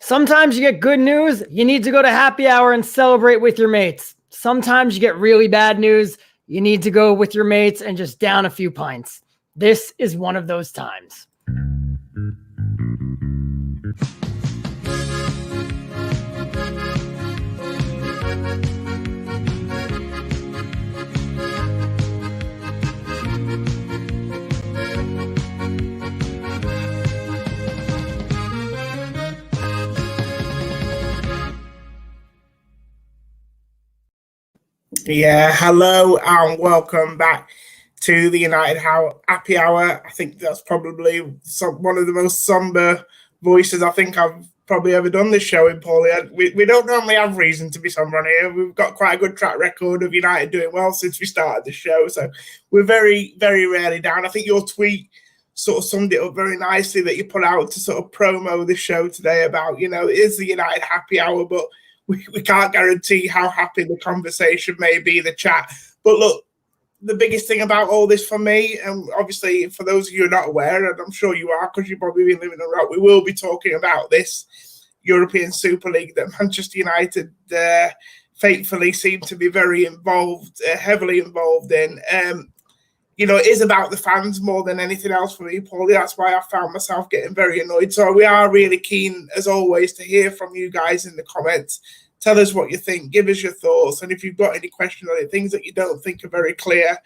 Sometimes you get good news. You need to go to happy hour and celebrate with your mates. Sometimes you get really bad news. You need to go with your mates and just down a few pints. This is one of those times. Yeah, hello and welcome back to the United Happy Hour. I think that's probably one of the most somber voices I think I've probably ever done this show in, Pauly. We don't normally have reason to be somber on here. We've got quite a good track record of United doing well since we started the show, so we're very, very rarely down. I think your tweet sort of summed it up very nicely that you put out to sort of promo the show today about, it is the United Happy Hour, but we can't guarantee how happy the conversation may be, the chat. But look, the biggest thing about all this for me, and obviously for those of you who are not aware, and I'm sure you are because you've probably been living around, we will be talking about this European Super League that Manchester United faithfully seem to be very involved, heavily involved in. It is about the fans more than anything else for me, Paulie. That's why I found myself getting very annoyed. So we are really keen, as always, to hear from you guys in the comments. Tell us what you think. Give us your thoughts. And if you've got any questions on it, things that you don't think are very clear,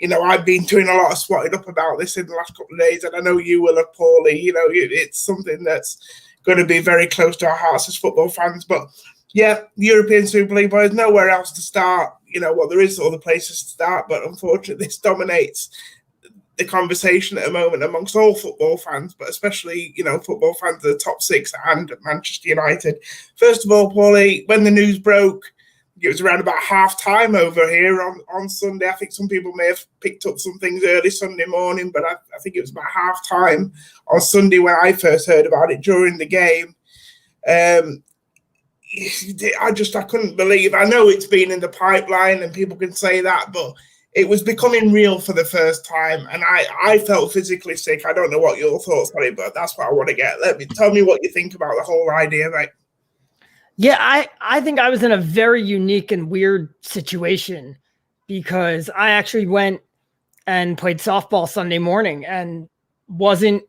I've been doing a lot of swatting up about this in the last couple of days, and I know you will have, Paulie. It's something that's going to be very close to our hearts as football fans. But yeah, the European Super League, boys, nowhere else to start. There is other places to start, but unfortunately this dominates the conversation at the moment amongst all football fans, but especially, football fans of the top six and Manchester United. First of all, Paulie, when the news broke, it was around about half-time over here on Sunday. I think some people may have picked up some things early Sunday morning, but I think it was about half-time on Sunday when I first heard about it during the game. I couldn't believe. I know it's been in the pipeline and people can say that, but it was becoming real for the first time, and I felt physically sick. I don't know what your thoughts on it, but that's what I want to get. Tell me what you think about the whole idea, mate. Yeah, I think I was in a very unique and weird situation because I actually went and played softball Sunday morning and wasn't.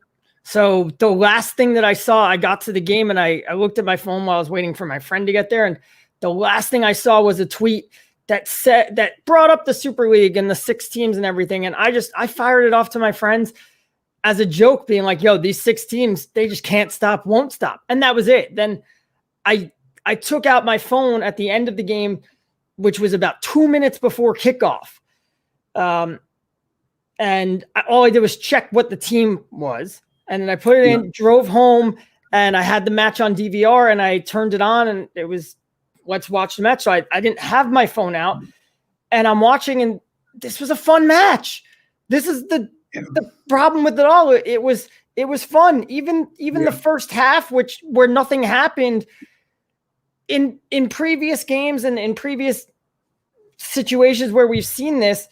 So the last thing that I saw, I got to the game and I looked at my phone while I was waiting for my friend to get there. And the last thing I saw was a tweet that brought up the Super League and the 6 teams and everything. And I fired it off to my friends as a joke, being like, yo, these 6 teams, they just can't stop, won't stop. And that was it. Then I took out my phone at the end of the game, which was about 2 minutes before kickoff. And all I did was check what the team was. And then I put it in, drove home, and I had the match on DVR, and I turned it on, and it was, let's watch the match. So I didn't have my phone out, and I'm watching, and this was a fun match. This is the problem with it all. It was fun. Even the first half, where nothing happened in previous games and in previous situations where we've seen this,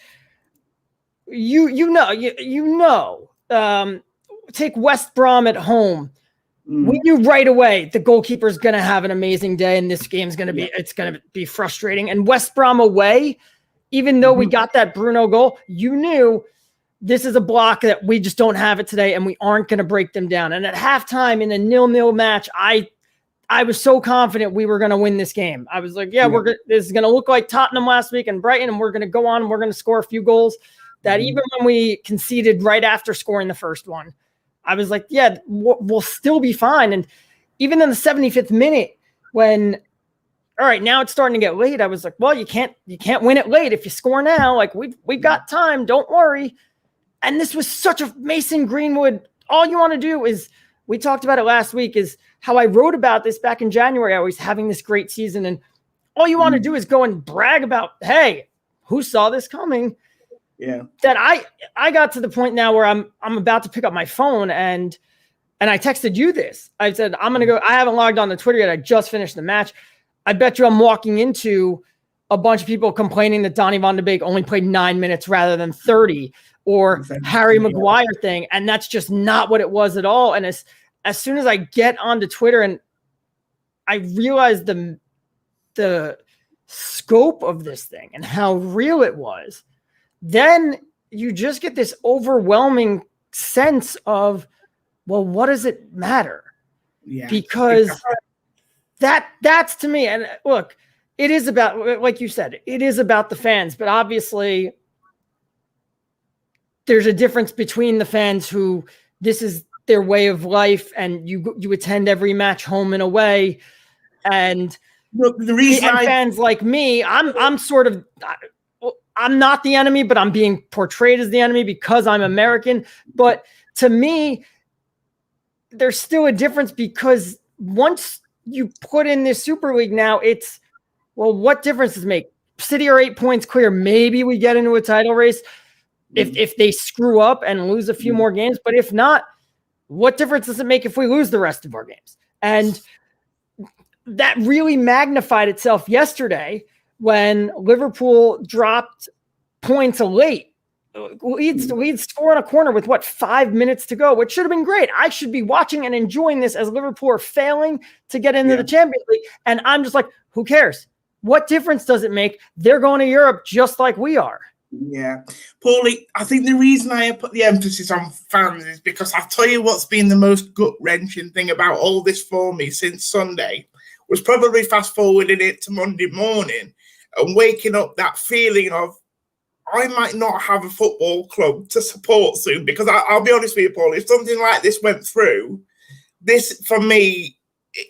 take West Brom at home. We knew right away the goalkeeper's going to have an amazing day, and this game's going to be, it's going to be frustrating. And West Brom away, even though we got that Bruno goal, you knew this is a block that we just don't have it today, and we aren't going to break them down. And at halftime in a 0-0 match, I was so confident we were going to win this game. I was like, this is going to look like Tottenham last week and Brighton, and we're going to go on and we're going to score a few goals. That even when we conceded right after scoring the first one, I was like, yeah, we'll still be fine. And even in the 75th minute, when, all right, now it's starting to get late, I was like, well, you can't win it late if you score now. Like, we've got time, don't worry. And this was such a Mason Greenwood. All you want to do is, we talked about it last week, is how I wrote about this back in January. I was having this great season, and all you want to do is go and brag about, hey, who saw this coming? Yeah. That I got to the point now where I'm about to pick up my phone and I texted you this. I said, I'm going to go. I haven't logged on to Twitter yet. I just finished the match. I bet you I'm walking into a bunch of people complaining that Donny van de Beek only played 9 minutes rather than 30, or Harry Maguire thing. And that's just not what it was at all. And as soon as I get onto Twitter, and I realized the scope of this thing and how real it was, then you just get this overwhelming sense of, well, what does it matter? Yeah. Because that's to me, and look, it is about, like you said, it is about the fans, but obviously there's a difference between the fans who this is their way of life and you attend every match home and away, and the reason fans like me, I'm sort of, I'm not the enemy, but I'm being portrayed as the enemy because I'm American. But to me, there's still a difference, because once you put in this Super League now, it's, well, what difference does it make? City are 8 points clear. Maybe we get into a title race if they screw up and lose a few more games. But if not, what difference does it make if we lose the rest of our games? And that really magnified itself yesterday when Liverpool dropped points late. Leeds score on a corner with 5 minutes to go, which should have been great. I should be watching and enjoying this as Liverpool are failing to get into the Champions League. And I'm just like, who cares? What difference does it make? They're going to Europe just like we are. Yeah. Pauly, I think the reason I put the emphasis on fans is because I'll tell you what's been the most gut-wrenching thing about all this for me since Sunday was probably fast-forwarding it to Monday morning and waking up that feeling of, I might not have a football club to support soon, because I'll be honest with you, Paul, if something like this went through, this, for me,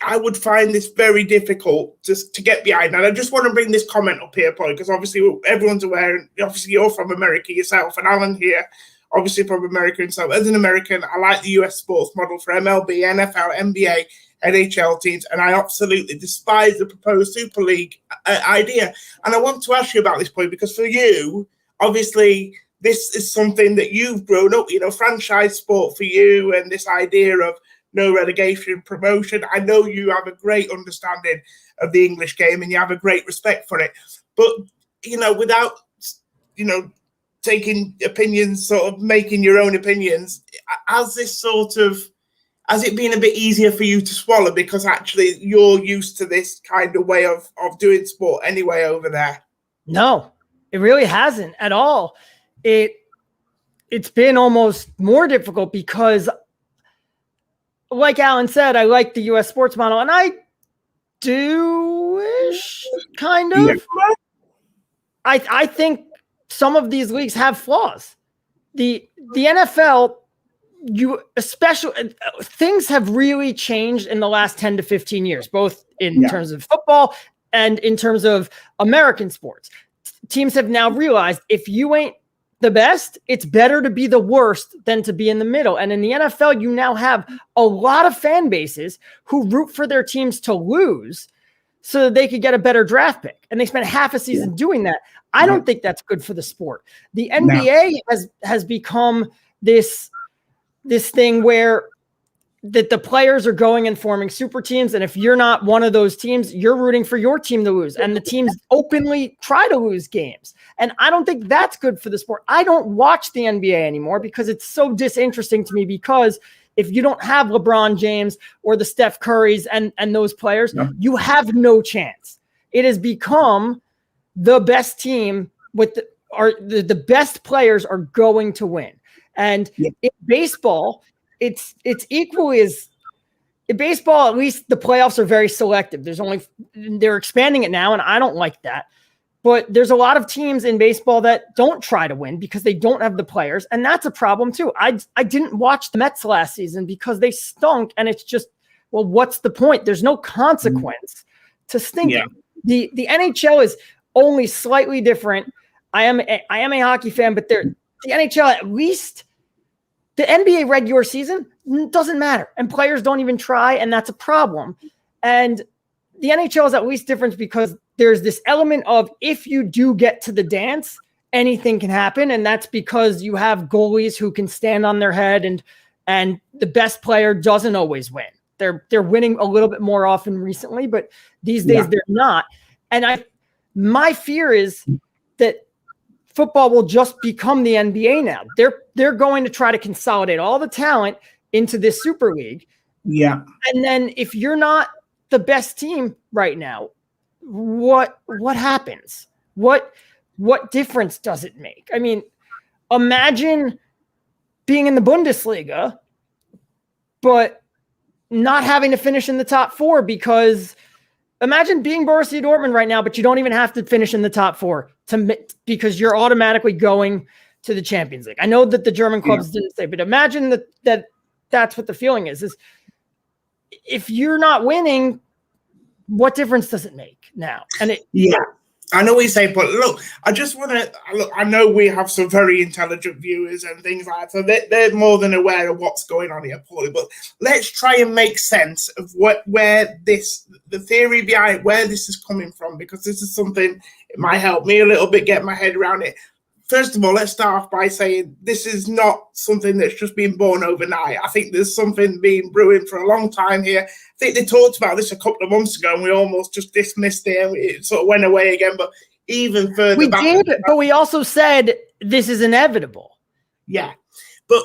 I would find this very difficult to get behind. And I just want to bring this comment up here, Paul, because obviously everyone's aware, and obviously you're from America yourself, and Alan here, obviously from America himself. As an American, I like the US sports model for MLB, NFL, NBA, NHL teams, and I absolutely despise the proposed Super League idea. And I want to ask you about this point, because for you, obviously, this is something that you've grown up, franchise sport for you, and this idea of no relegation, promotion. I know you have a great understanding of the English game and you have a great respect for it. But, without, taking opinions, sort of making your own opinions, has it been a bit easier for you to swallow, because actually you're used to this kind of way of doing sport anyway over there? No. It really hasn't at all. It's been almost more difficult because, like Alan said, I like the U.S. sports model, and I do-ish, kind of. Yeah. I think some of these leagues have flaws. The NFL, things have really changed in the last 10 to 15 years, both in terms of football and in terms of American sports. Teams have now realized if you ain't the best, it's better to be the worst than to be in the middle. And in the NFL, you now have a lot of fan bases who root for their teams to lose so that they could get a better draft pick. And they spent half a season doing that. I don't think that's good for the sport. The NBA has become this thing where that the players are going and forming super teams. And if you're not one of those teams, you're rooting for your team to lose. And the teams openly try to lose games. And I don't think that's good for the sport. I don't watch the NBA anymore because it's so disinteresting to me, because if you don't have LeBron James or the Steph Currys and those players, you have no chance. It has become the best team with the best players are going to win. And in baseball, it's equally as in baseball, at least the playoffs are very selective. They're expanding it now, and I don't like that. But there's a lot of teams in baseball that don't try to win because they don't have the players, and that's a problem too. I didn't watch the Mets last season because they stunk, and it's just, well, what's the point? There's no consequence to stinking. Yeah. The NHL is only slightly different. I am a hockey fan, but the NHL, at least the NBA regular season doesn't matter, and players don't even try, and that's a problem. And the NHL is at least different because there's this element of, if you do get to the dance, anything can happen, and that's because you have goalies who can stand on their head, and the best player doesn't always win. They're winning a little bit more often recently, but these days they're not. And my fear is that football will just become the NBA now. They're going to try to consolidate all the talent into this Super League. Yeah. And then if you're not the best team right now, what happens? What difference does it make? I mean, imagine being in the Bundesliga, but not having to finish in the top 4, because imagine being Borussia Dortmund right now, but you don't even have to finish in the top 4 because you're automatically going to the Champions League. I know that the German clubs didn't say, but imagine that's what the feeling is if you're not winning, what difference does it make now? And I know what you say, but look, I just want to look. I know we have some very intelligent viewers and things like that, so they're more than aware of what's going on here, Pauly. But let's try and make sense of the theory behind where this is coming from, because this is something it might help me a little bit get my head around it. First of all, let's start off by saying this is not something that's just been born overnight. I think there's something been brewing for a long time here. I think they talked about this a couple of months ago and we almost just dismissed it and it sort of went away again. But even further we back... did, but we also said this is inevitable. Yeah. But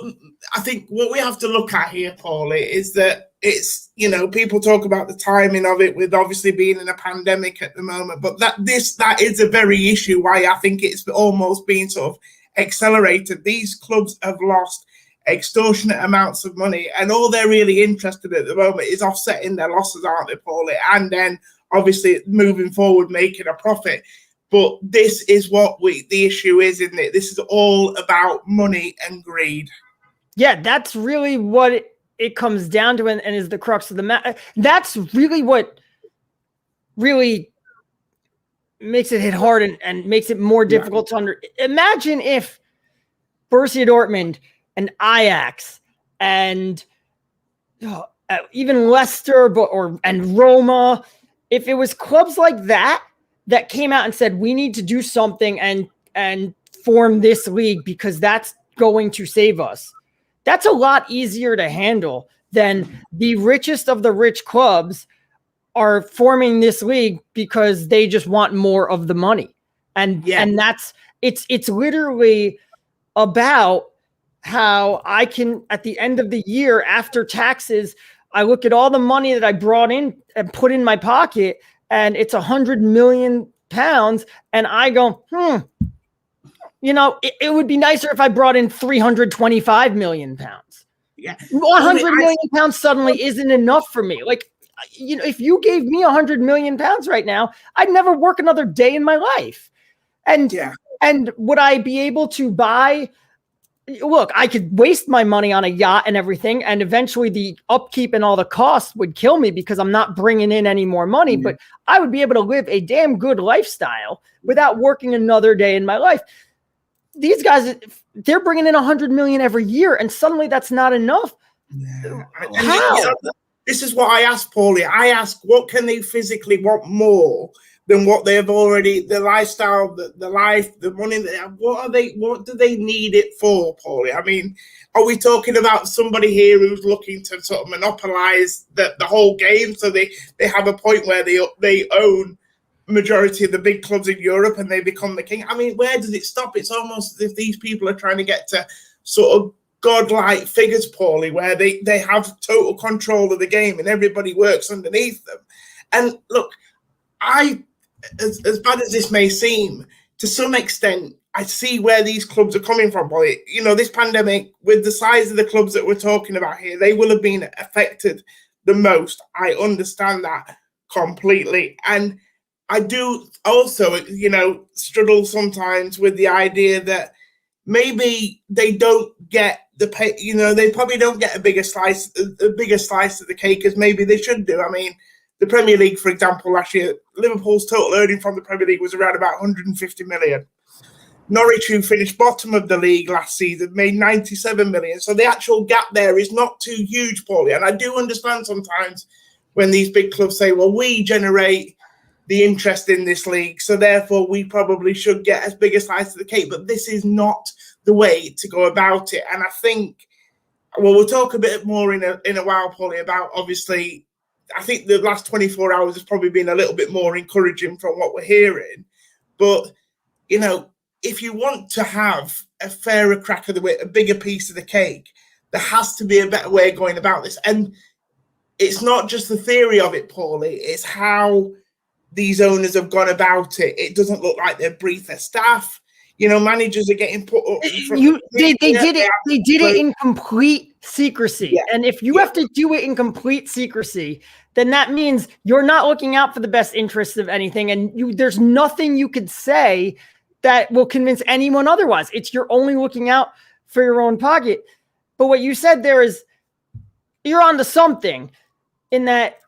I think what we have to look at here, Pauly, is that it's, people talk about the timing of it with obviously being in a pandemic at the moment, but that is a very issue why I think it's almost been sort of accelerated. These clubs have lost extortionate amounts of money, and all they're really interested in at the moment is offsetting their losses, aren't they, Pauly? And then obviously moving forward, making a profit. But this is what the issue is, isn't it? This is all about money and greed. Yeah, that's really what it comes down to, and is the crux of the matter. That's really what really makes it hit hard and makes it more difficult to imagine if Borussia Dortmund and Ajax and even Leicester and Roma, if it was clubs like that came out and said, we need to do something and form this league because that's going to save us. That's a lot easier to handle than the richest of the rich clubs are forming this league because they just want more of the money. And that's it's literally about how I can, at the end of the year after taxes, I look at all the money that I brought in and put in my pocket, and it's 100 million pounds. And I go, it would be nicer if I brought in 325 million pounds. Yeah. 100 million pounds suddenly isn't enough for me. Like, if you gave me 100 million pounds right now, I'd never work another day in my life. And would I be able to buy? Look, I could waste my money on a yacht and everything, and eventually the upkeep and all the costs would kill me because I'm not bringing in any more money, but I would be able to live a damn good lifestyle without working another day in my life. These guys, they're bringing in 100 million every year, and suddenly that's not enough. Yeah. How? This is what I asked Pauly. I asked, what can they physically want more than what they have already, the lifestyle, the life, the money they have? What do they need it for, Pauly? I mean, are we talking about somebody here who's looking to sort of monopolize the whole game? So they have a point where they own majority of the big clubs in Europe and they become the king. I mean, where does it stop? It's almost as if these people are trying to get to sort of godlike figures, Pauly, where they have total control of the game and everybody works underneath them. And look, as bad as this may seem, to some extent, I see where these clubs are coming from, Pauly. This pandemic, with the size of the clubs that we're talking about here, they will have been affected the most. I understand that completely. And I do also, struggle sometimes with the idea that maybe they don't get the pay, they probably don't get a bigger slice of the cake as maybe they should do. I mean, the Premier League, for example, last year, Liverpool's total earning from the Premier League was around about 150 million. Norwich, who finished bottom of the league last season, made 97 million. So the actual gap there is not too huge, Pauly. And I do understand sometimes when these big clubs say, well, we generate the interest in this league, so therefore we probably should get as big a slice of the cake. But this is not the way to go about it. And I think, we'll talk a bit more in a while, Pauly, about obviously, I think the last 24 hours has probably been a little bit more encouraging from what we're hearing. But, if you want to have a fairer crack of the whip, a bigger piece of the cake, there has to be a better way of going about this. And it's not just the theory of it, Pauly. It's how these owners have gone about it. It doesn't look like they've briefed their staff. You know, managers are getting put up in front. They did it in complete secrecy. Yeah. And if you have to do it in complete secrecy, then that means you're not looking out for the best interests of anything. And there's nothing you could say that will convince anyone otherwise. You're only looking out for your own pocket. But what you said there is you're onto something in that,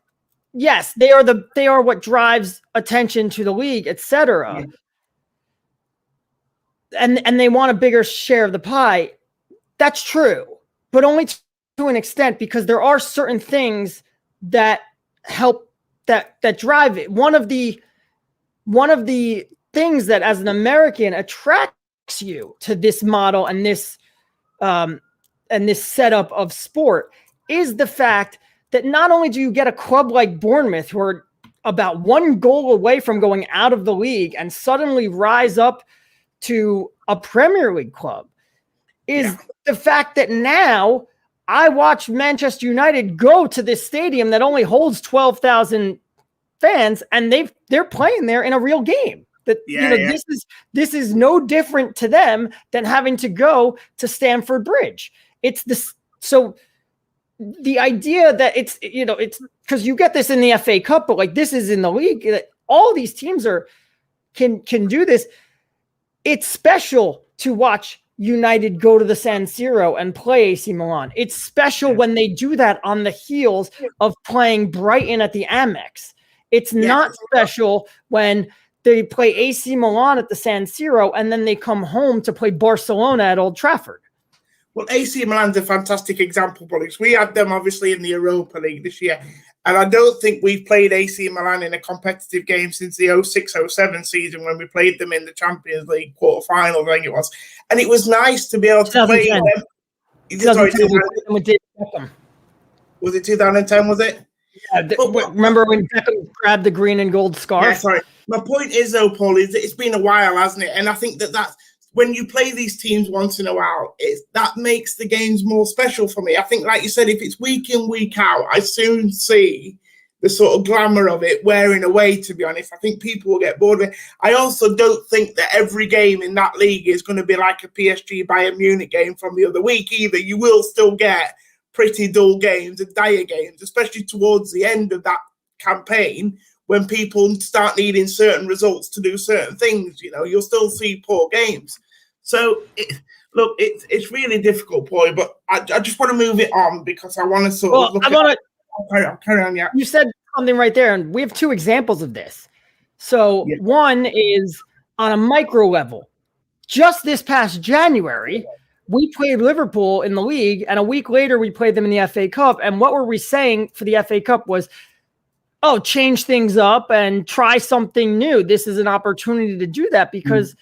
yes, they are what drives attention to the league, etc. Yeah. And they want a bigger share of the pie. That's true, but only to an extent, because there are certain things that help that drive it. One of the things that as an American attracts you to this model and this setup of sport is the fact that not only do you get a club like Bournemouth, who are about one goal away from going out of the league and suddenly rise up to a Premier League club, is the fact that now I watch Manchester United go to this stadium that only holds 12,000 fans, and they're playing there in a real game. This is no different to them than having to go to Stamford Bridge. It's this. So the idea that it's because you get this in the FA Cup, but like this is in the league, that all these teams can do this. It's special to watch United go to the San Siro and play AC Milan. It's special when they do that on the heels of playing Brighton at the Amex. It's not special when they play AC Milan at the San Siro and then they come home to play Barcelona at Old Trafford. Well, AC Milan's a fantastic example, because we had them obviously in the Europa League this year. And I don't think we've played AC Milan in a competitive game since the 06-07 season when we played them in the Champions League quarterfinals, I think it was. And it was nice to be able to play them. Was it 2010, was it? Yeah, remember when Beckham grabbed the green and gold scarf? Yeah, sorry. My point is, though, Paul, is that it's been a while, hasn't it? And I think that's when you play these teams once in a while, that makes the games more special for me. I think, like you said, if it's week in, week out, I soon see the sort of glamour of it wearing away, to be honest. I think people will get bored of it. I also don't think that every game in that league is going to be like a PSG Bayern Munich game from the other week either. You will still get pretty dull games and dire games, especially towards the end of that campaign when people start needing certain results to do certain things. You'll still see poor games. So, it's really difficult, Pauly, but I just want to move it on because I want to sort of carry on, yeah. You said something right there, and we have two examples of this. So one is on a micro level. Just this past January, we played Liverpool in the league, and a week later we played them in the FA Cup. And what were we saying for the FA Cup was, change things up and try something new. This is an opportunity to do that because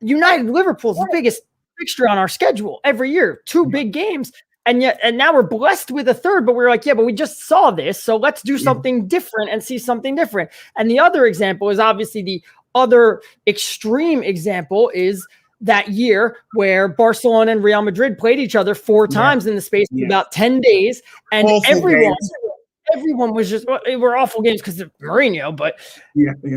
United Liverpool is the biggest fixture on our schedule every year. Two big games. And now we're blessed with a third, but we're like, but we just saw this. So let's do something different and see something different. And the other example is obviously the other extreme example is that year where Barcelona and Real Madrid played each other 4 times in the space of about 10 days. And everyone was just, they were awful games because of Mourinho, but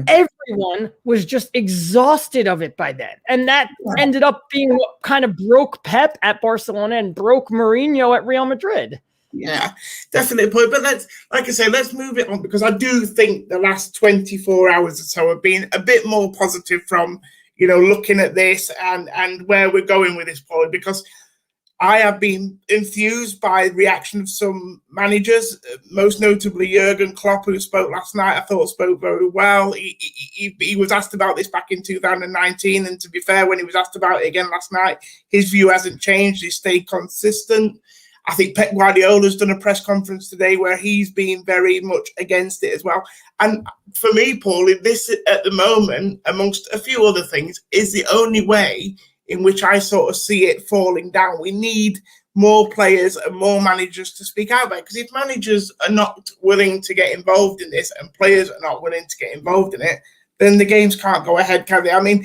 everyone was just exhausted of it by then. And that ended up being what kind of broke Pep at Barcelona and broke Mourinho at Real Madrid. Yeah, definitely. But let's move it on, because I do think the last 24 hours or so have been a bit more positive from, looking at this and where we're going with this, Pauly, because I have been enthused by the reaction of some managers, most notably Jurgen Klopp, who spoke last night. I thought spoke very well. He was asked about this back in 2019, and to be fair, when he was asked about it again last night, his view hasn't changed. He's stayed consistent. I think Pep Guardiola's done a press conference today where he's been very much against it as well. And for me, Paulie, this at the moment, amongst a few other things, is the only way in which I sort of see it falling down. We need more players and more managers to speak out about it, because if managers are not willing to get involved in this and players are not willing to get involved in it, then the games can't go ahead, can they? I mean,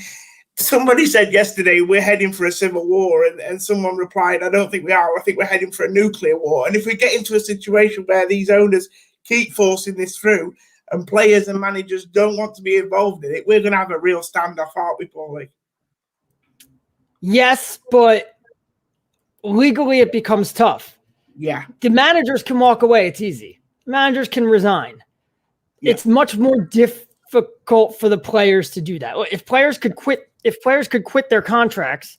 somebody said yesterday we're heading for a civil war, and someone replied, I don't think we are. I think we're heading for a nuclear war. And if we get into a situation where these owners keep forcing this through and players and managers don't want to be involved in it, we're going to have a real standoff, aren't we, Pauly? Yes, but legally it becomes tough. Yeah. The managers can walk away. It's easy. Managers can resign. Yeah. It's much more difficult for the players to do that. If players could quit their contracts,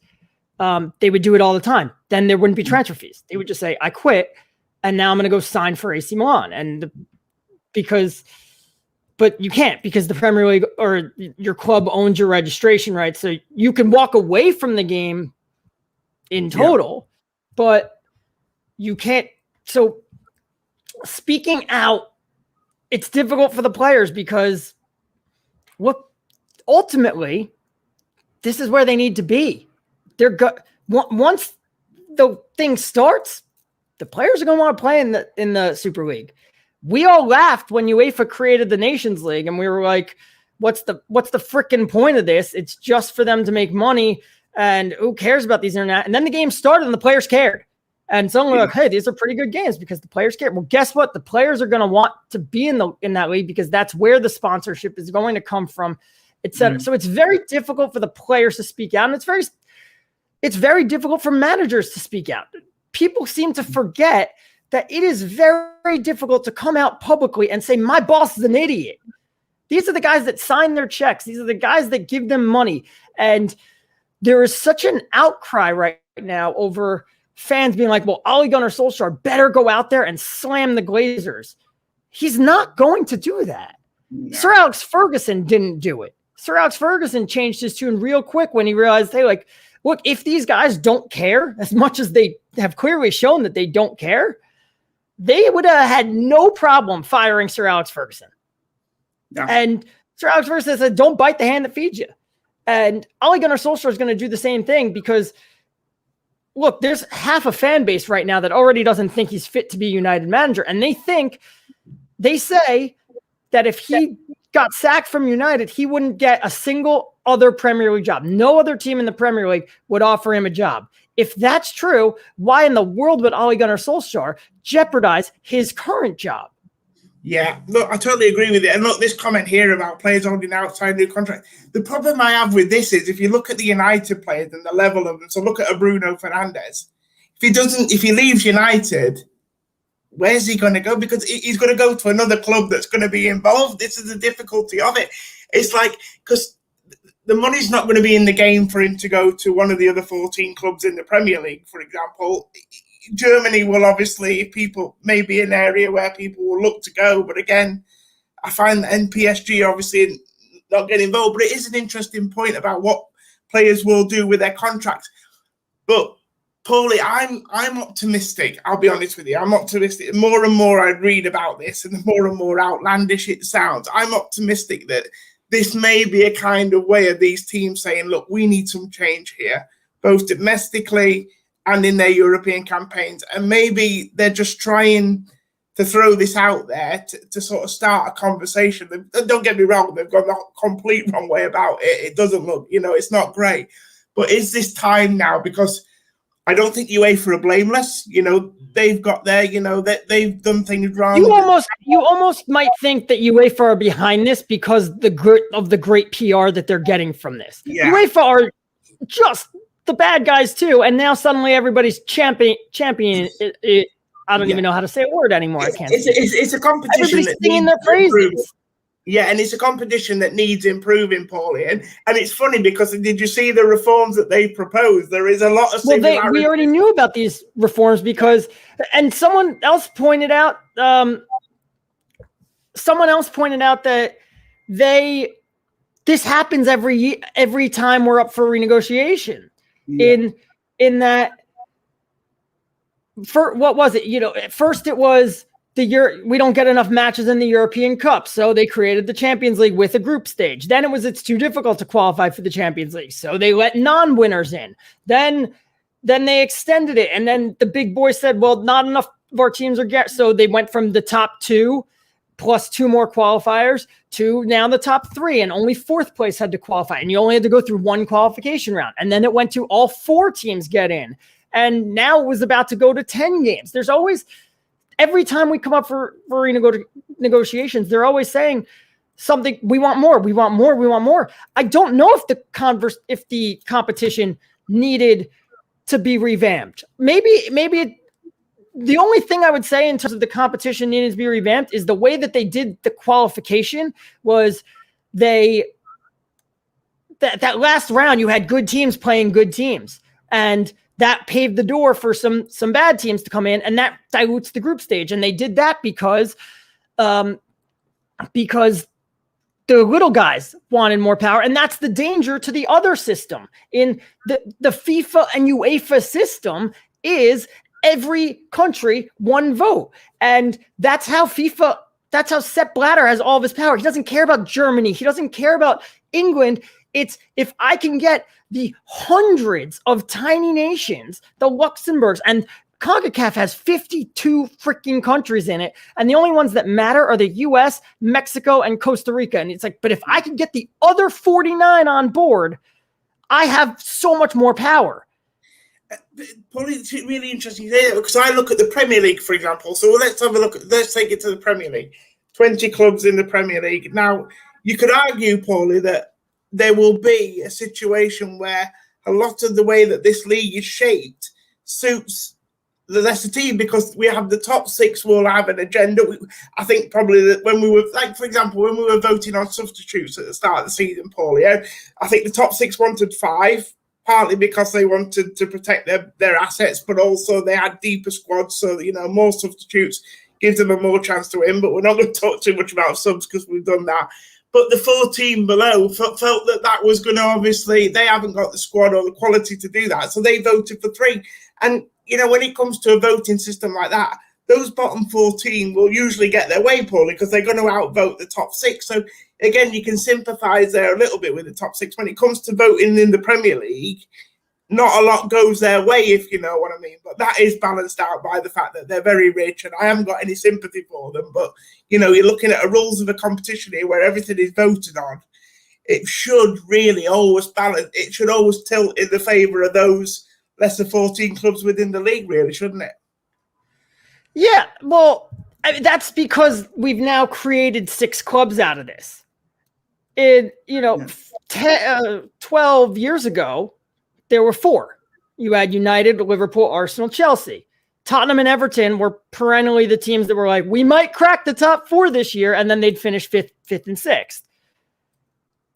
they would do it all the time. Then there wouldn't be transfer fees. They would just say, I quit, and now I'm going to go sign for AC Milan. But you can't, because the Premier League or your club owns your registration rights. So you can walk away from the game in total, but you can't. So speaking out, it's difficult for the players because ultimately, this is where they need to be. Once the thing starts, the players are going to want to play in the Super League. We all laughed when UEFA created the Nations League, and we were like, what's the freaking point of this? It's just for them to make money, and who cares about these internet? And then the game started and the players cared. And suddenly we're like, hey, these are pretty good games because the players care. Well, guess what? The players are going to want to be in that league because that's where the sponsorship is going to come from, etc. So it's very difficult for the players to speak out, and it's very difficult for managers to speak out. People seem to forget that it is very difficult to come out publicly and say, my boss is an idiot. These are the guys that sign their checks. These are the guys that give them money. And there is such an outcry right now over fans being like, well, Ole Gunnar Solskjaer better go out there and slam the Glazers. He's not going to do that. No. Sir Alex Ferguson didn't do it. Sir Alex Ferguson changed his tune real quick when he realized, hey, like, look, if these guys don't care as much as they have clearly shown that they don't care, they would have had no problem firing Sir Alex Ferguson. No. And Sir Alex Ferguson said, don't bite the hand that feeds you. And Ole Gunnar Solskjaer is going to do the same thing because, look, there's half a fan base right now that already doesn't think he's fit to be United manager. And they say that if he got sacked from United, he wouldn't get a single other Premier League job. No other team in the Premier League would offer him a job. If that's true, why in the world would Ole Gunnar Solskjaer jeopardize his current job? Yeah, look, I totally agree with it. And look, this comment here about players holding outside new contract. The problem I have with this is if you look at the United players and the level of them, so look at a Bruno Fernandes. If he leaves United, where's he going to go? Because he's going to go to another club that's going to be involved. This is the difficulty of it. It's like, because the money's not going to be in the game for him to go to one of the other 14 clubs in the Premier League, for example. Germany will obviously, people may be an area where people will look to go. But again, I find that PSG obviously not getting involved. But it is an interesting point about what players will do with their contracts. But Pauly, I'm optimistic. I'll be honest with you. I'm optimistic. The more and more I read about this and the more and more outlandish it sounds, I'm optimistic that this may be a kind of way of these teams saying, look, we need some change here, both domestically and in their European campaigns. And maybe they're just trying to throw this out there to sort of start a conversation. Don't get me wrong, they've gone the complete wrong way about it. It doesn't look, it's not great. But is this time now? Because I don't think UEFA are blameless. They've got their, that they've done things wrong. You almost might think that UEFA are behind this because of the great PR that they're getting from this. Yeah. UEFA are just the bad guys too, and now suddenly everybody's champion it. I don't even know how to say a word anymore. I can't. It's a competition. Everybody's singing their praises. Yeah, and it's a competition that needs improving, Pauly. And it's funny because did you see the reforms that they proposed? There is a lot of similarities. Well, we already knew about these reforms because, and someone else pointed out that this happens every time we're up for renegotiation. Yeah. In that, for what was it? At first it was we don't get enough matches in the European Cup, so they created the Champions League with a group stage. Then it's too difficult to qualify for the Champions League, so they let non-winners in. Then they extended it, and then the big boys said, well, not enough of our teams are so they went from the top two plus 2 more qualifiers to now the top 3, and only 4th place had to qualify, and you only had to go through 1 qualification round. And then it went to all 4 teams get in. And now it was about to go to 10 games. There's always, every time we come up for negotiations, they're always saying something, we want more, we want more, we want more. I don't know if the competition needed to be revamped. Maybe the only thing I would say in terms of the competition needing to be revamped is the way that they did the qualification was that last round you had good teams playing good teams, and that paved the door for some bad teams to come in, and that dilutes the group stage. And they did that because the little guys wanted more power, and that's the danger to the other system. In the FIFA and UEFA system is every country 1 vote. And that's how Sepp Blatter has all of his power. He doesn't care about Germany. He doesn't care about England. It's if I can get the hundreds of tiny nations, the Luxembourgs, and CONCACAF has 52 freaking countries in it, and the only ones that matter are the US, Mexico, and Costa Rica. And it's like, but if I can get the other 49 on board, I have so much more power. Probably it's really interesting there, because I look at the Premier League, for example. So let's take it to the Premier League. 20 clubs in the Premier League. Now, you could argue, Pauly, that there will be a situation where a lot of the way that this league is shaped suits the lesser team, because we have the top 6 will have an agenda. I think probably that when we were, like, for example, when we were voting on substitutes at the start of the season, Pauly, I think the top 6 wanted 5, partly because they wanted to protect their assets, but also they had deeper squads, so more substitutes gives them a more chance to win. But we're not going to talk too much about subs because we've done that. But the 14 below felt that was going to, obviously, they haven't got the squad or the quality to do that, so they voted for 3. And when it comes to a voting system like that, those bottom 14 will usually get their way, Pauly, because they're going to outvote the top 6. So, again, you can sympathise there a little bit with the top 6. When it comes to voting in the Premier League, not a lot goes their way, if you know what I mean. But that is balanced out by the fact that they're very rich, and I haven't got any sympathy for them. But, you're looking at a rules of a competition here where everything is voted on. It should really always balance. It should always tilt in the favour of those lesser 14 clubs within the league, really, shouldn't it? Yeah, well, that's because we've now created 6 clubs out of this. 12 years ago, there were 4. You had United, Liverpool, Arsenal, Chelsea. Tottenham and Everton were perennially the teams that were like, we might crack the top 4 this year, and then they'd finish 5th and 6th.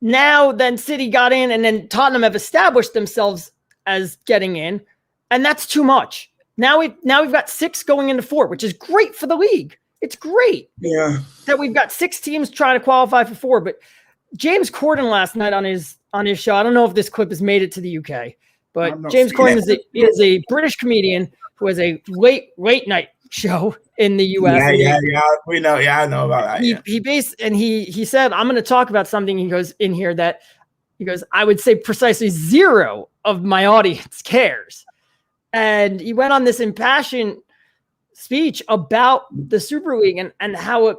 Now, then City got in, and then Tottenham have established themselves as getting in, and that's too much. Now we've got 6 going into 4, which is great for the league. It's great that we've got 6 teams trying to qualify for 4. But James Corden last night on his show, I don't know if this clip has made it to the UK, but James Corden is a British comedian who has a late night show in the US. We know. Yeah, I know about that. He said, I'm going to talk about something. He goes in here that he goes, I would say precisely 0 of my audience cares. And he went on this impassioned speech about the Super League and how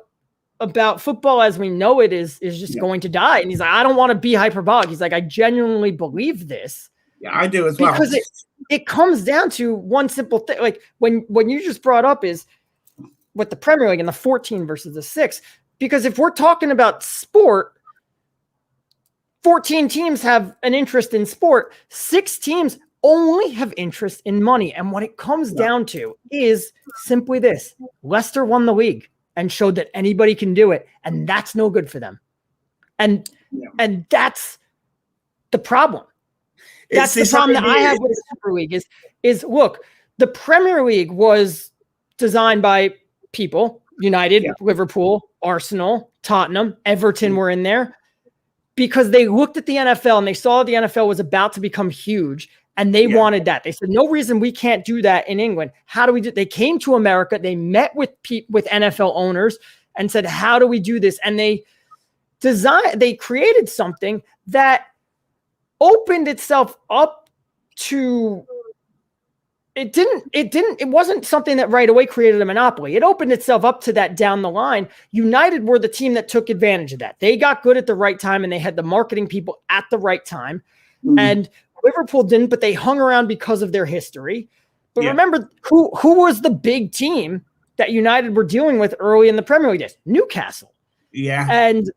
about football as we know it is just going to die. And he's like, I don't want to be hyperbolic. He's like, I genuinely believe this. Yeah, I do as well. Because it comes down to one simple thing. Like when you just brought up is with the Premier League and the 14 versus the 6. Because if we're talking about sport, 14 teams have an interest in sport. 6 teams only have interest in money. And what it comes down to is simply this. Leicester won the league and showed that anybody can do it. And that's no good for them. And that's the problem. That's the problem that I have with the Super League is look, the Premier League was designed by people, United, Liverpool, Arsenal, Tottenham, Everton were in there because they looked at the NFL and they saw the NFL was about to become huge. And they wanted that. They said, no reason we can't do that in England. How do we do it? They came to America. They met with NFL owners and said, how do we do this? And they created something that opened itself up to it wasn't something that right away created a monopoly. It opened itself up to that down the line. United were the team that took advantage of that. They got good at the right time and they had the marketing people at the right time. And Liverpool didn't, but they hung around because of their history. But remember who was the big team that United were dealing with early in the Premier League days? Newcastle. Yeah. And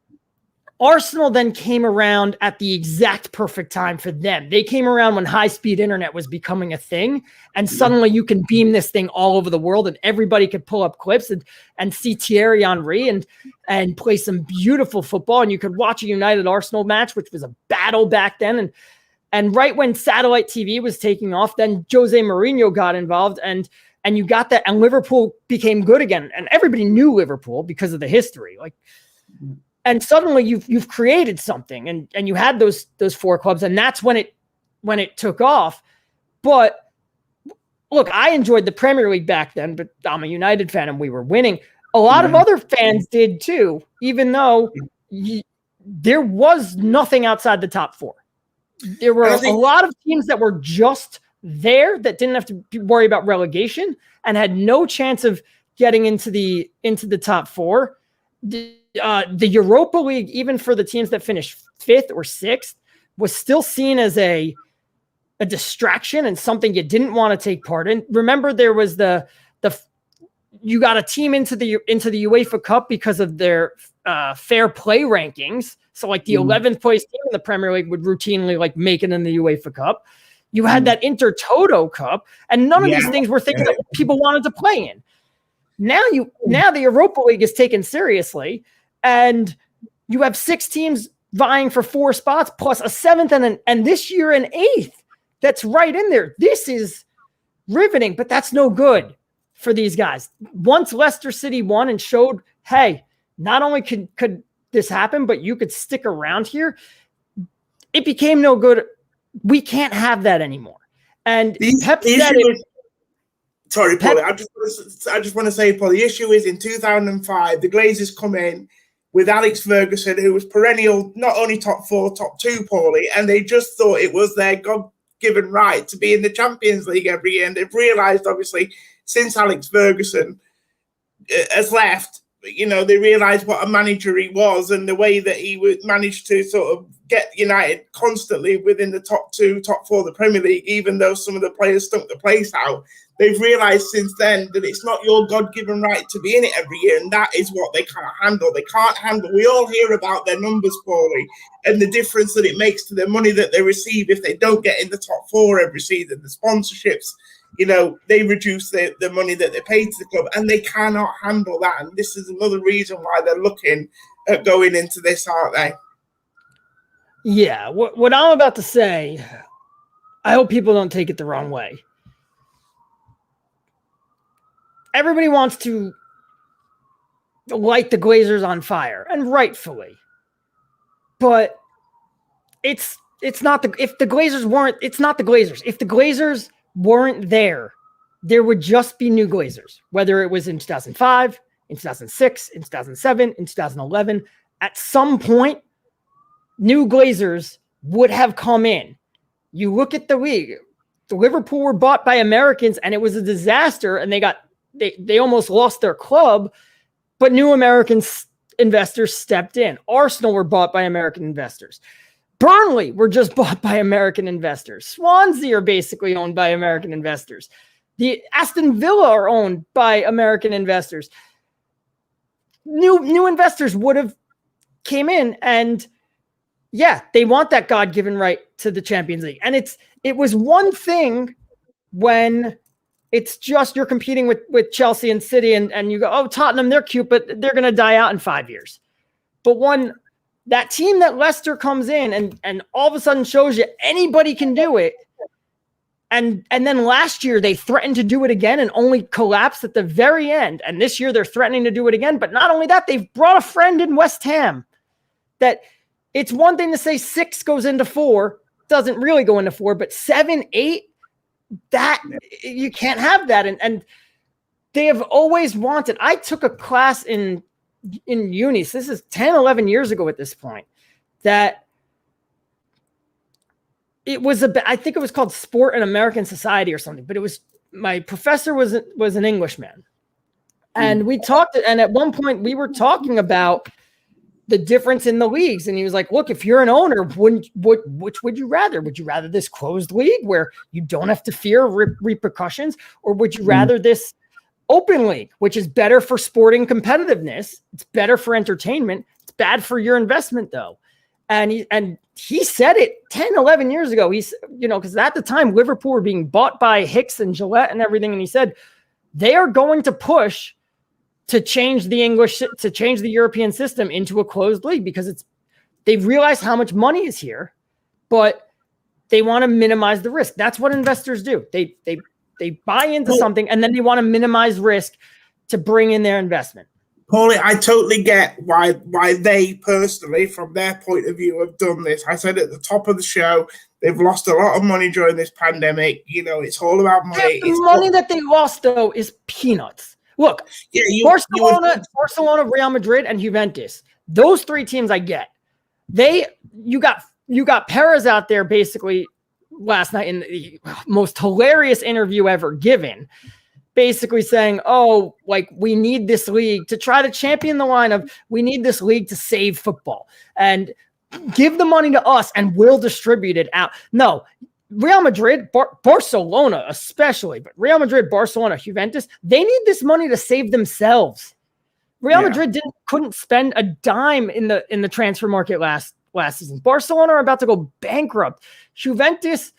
Arsenal then came around at the exact perfect time for them. They came around when high-speed internet was becoming a thing, and suddenly you can beam this thing all over the world, and everybody could pull up clips and see Thierry Henry and play some beautiful football, and you could watch a United-Arsenal match, which was a battle back then. And right when satellite TV was taking off, then Jose Mourinho got involved, and you got that, and Liverpool became good again, and everybody knew Liverpool because of the history, and suddenly you've created something, and you had those 4 clubs, and that's when it took off. But look, I enjoyed the Premier League back then, but I'm a United fan and we were winning. A lot of other fans did too, even though there was nothing outside the top 4. There were a lot of teams that were just there that didn't have to worry about relegation and had no chance of getting into the top 4. The Europa League, even for the teams that finished 5th or 6th, was still seen as a distraction and something you didn't want to take part in. Remember, there was you got a team into the UEFA Cup because of their fair play rankings. So like the 11th place team in the Premier League would routinely make it in the UEFA Cup. You had that Intertoto Cup, and none of these things were things that people wanted to play in. Now the Europa League is taken seriously, and you have 6 teams vying for 4 spots plus a 7th and this year an 8th. That's right in there. This is riveting, but that's no good for these guys. Once Leicester City won and showed, hey, not only could this happen, but you could stick around here, it became no good. We can't have that anymore. And Pep said it. Sorry, Pauly. I just want to say, Paul, the issue is in 2005, the Glazers come in with Alex Ferguson, who was perennial, not only top 4, top 2, Pauly, and they just thought it was their God-given right to be in the Champions League every year. And they've realised, obviously, since Alex Ferguson has left, they realised what a manager he was and the way that he would manage to sort of get United constantly within the top 2, top 4 of the Premier League, even though some of the players stunk the place out. They've realised since then that it's not your God-given right to be in it every year, and that is what they can't handle. They can't handle. We all hear about their numbers, Pauly, and the difference that it makes to the money that they receive if they don't get in the top 4 every season. The sponsorships, they reduce the money that they pay to the club, and they cannot handle that. And this is another reason why they're looking at going into this, aren't they? Yeah, what I'm about to say, I hope people don't take it the wrong way. Everybody wants to light the Glazers on fire, and rightfully. But it's not if the Glazers weren't, it's not the Glazers. If the Glazers weren't there would just be new Glazers, whether it was in 2005, in 2006, in 2007, in 2011. At some point, new Glazers would have come in. You look at the league. The Liverpool were bought by Americans, and it was a disaster, and they almost lost their club, but new American investors stepped in. Arsenal were bought by American investors. Burnley were just bought by American investors. Swansea are basically owned by American investors. The Aston Villa are owned by American investors. New investors would have came in, and they want that God-given right to the Champions League. And it was one thing when it's just you're competing with Chelsea and City and you go, oh, Tottenham, they're cute, but they're going to die out in 5 years. But when that team that Leicester comes in and all of a sudden shows you anybody can do it, and then last year they threatened to do it again and only collapsed at the very end. And this year they're threatening to do it again. But not only that, they've brought a friend in West Ham. That it's one thing to say 6 goes into 4, doesn't really go into 4, but 7, 8, that you can't have that. And they have always wanted. I took a class in uni. So this is 10, 11 years ago at this point, that it was I think it was called Sport and American Society or something, but it was my professor was an Englishman, and we talked. And at one point, we were talking about the difference in the leagues, and he was like, "Look, if you're an owner, which would you rather? Would you rather this closed league where you don't have to fear repercussions, or would you rather this open league, which is better for sporting competitiveness? It's better for entertainment. It's bad for your investment, though." And he said it 10, 11 years ago. He's, because at the time Liverpool were being bought by Hicks and Gillette and everything, and he said they are going to push to change the European system into a closed league because they've realized how much money is here, but they want to minimize the risk. That's what investors do. They buy into something and then they want to minimize risk to bring in their investment. Pauly, I totally get why they personally, from their point of view, have done this. I said at the top of the show, they've lost a lot of money during this pandemic. It's all about money. The money that they lost, though, is peanuts. Look, Barcelona, Real Madrid, and Juventus. Those three teams I get. You got Perez out there basically last night in the most hilarious interview ever given, basically saying, we need this league to try to champion the line of we need this league to save football and give the money to us and we'll distribute it out. No. Real Madrid, Barcelona especially, but Real Madrid, Barcelona, Juventus, they need this money to save themselves. Real Madrid couldn't spend a dime in the transfer market last season. Barcelona are about to go bankrupt. Juventus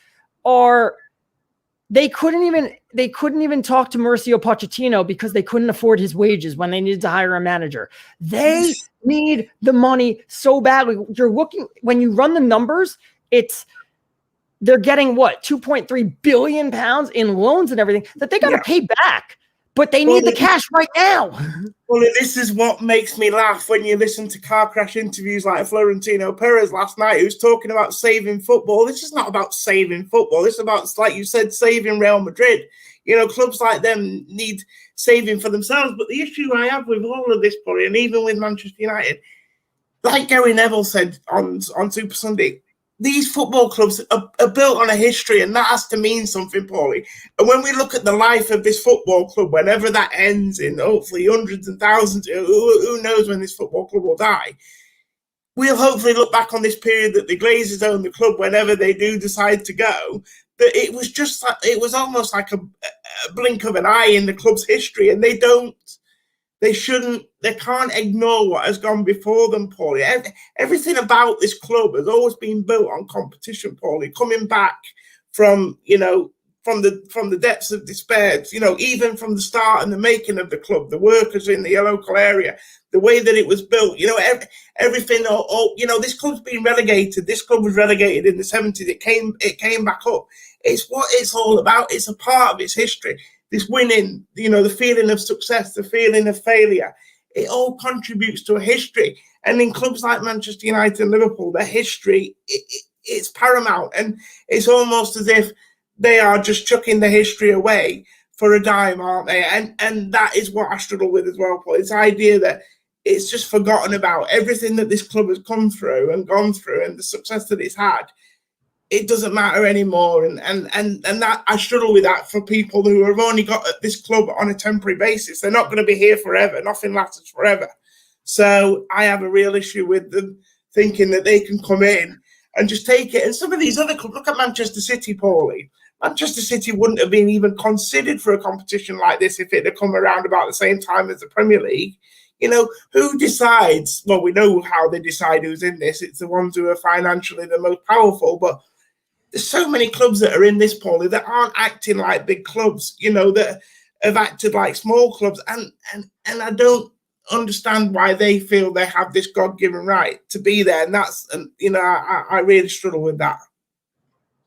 they couldn't even talk to Mauricio Pochettino because they couldn't afford his wages when they needed to hire a manager. They need the money so badly. When you run the numbers, they're getting 2.3 billion pounds in loans and everything that they got to pay back, but they need the cash right now. Well, this is what makes me laugh when you listen to car crash interviews like Florentino Perez last night, who's talking about saving football. This is not about saving football. It's about, like you said, saving Real Madrid. Clubs like them need saving for themselves. But the issue I have with all of this, Pauly, and even with Manchester United, like Gary Neville said on Super Sunday, these football clubs are built on a history, and that has to mean something, Pauly. And when we look at the life of this football club, whenever that ends in hopefully hundreds and thousands, who knows when this football club will die, we'll hopefully look back on this period that the Glazers own the club whenever they do decide to go, that it was almost like a blink of an eye in the club's history, and they can't ignore what has gone before them, Pauly. Everything about this club has always been built on competition, Pauly, coming back from the depths of despair, even from the start and the making of the club, the workers in the local area, the way that it was built, everything, this club's been relegated. This club was relegated in the 70s. It came back up. It's what it's all about. It's a part of its history. This winning, the feeling of success, the feeling of failure, it all contributes to a history. And in clubs like Manchester United and Liverpool, their history, it's paramount. And it's almost as if they are just chucking the history away for a dime, aren't they? And that is what I struggle with as well, Paul. It's the idea that it's just forgotten about everything that this club has come through and gone through and the success that it's had. It doesn't matter anymore. And that I struggle with that for people who have only got this club on a temporary basis. They're not going to be here forever. Nothing lasts forever. So I have a real issue with them thinking that they can come in and just take it. And some of these other clubs, look at Manchester City, Pauly. Manchester City wouldn't have been even considered for a competition like this if it had come around about the same time as the Premier League. Who decides? Well, we know how they decide who's in this. It's the ones who are financially the most powerful. But there's so many clubs that are in this, Pauly, that aren't acting like big clubs, that have acted like small clubs. And I don't understand why they feel they have this God-given right to be there. And that's, I really struggle with that.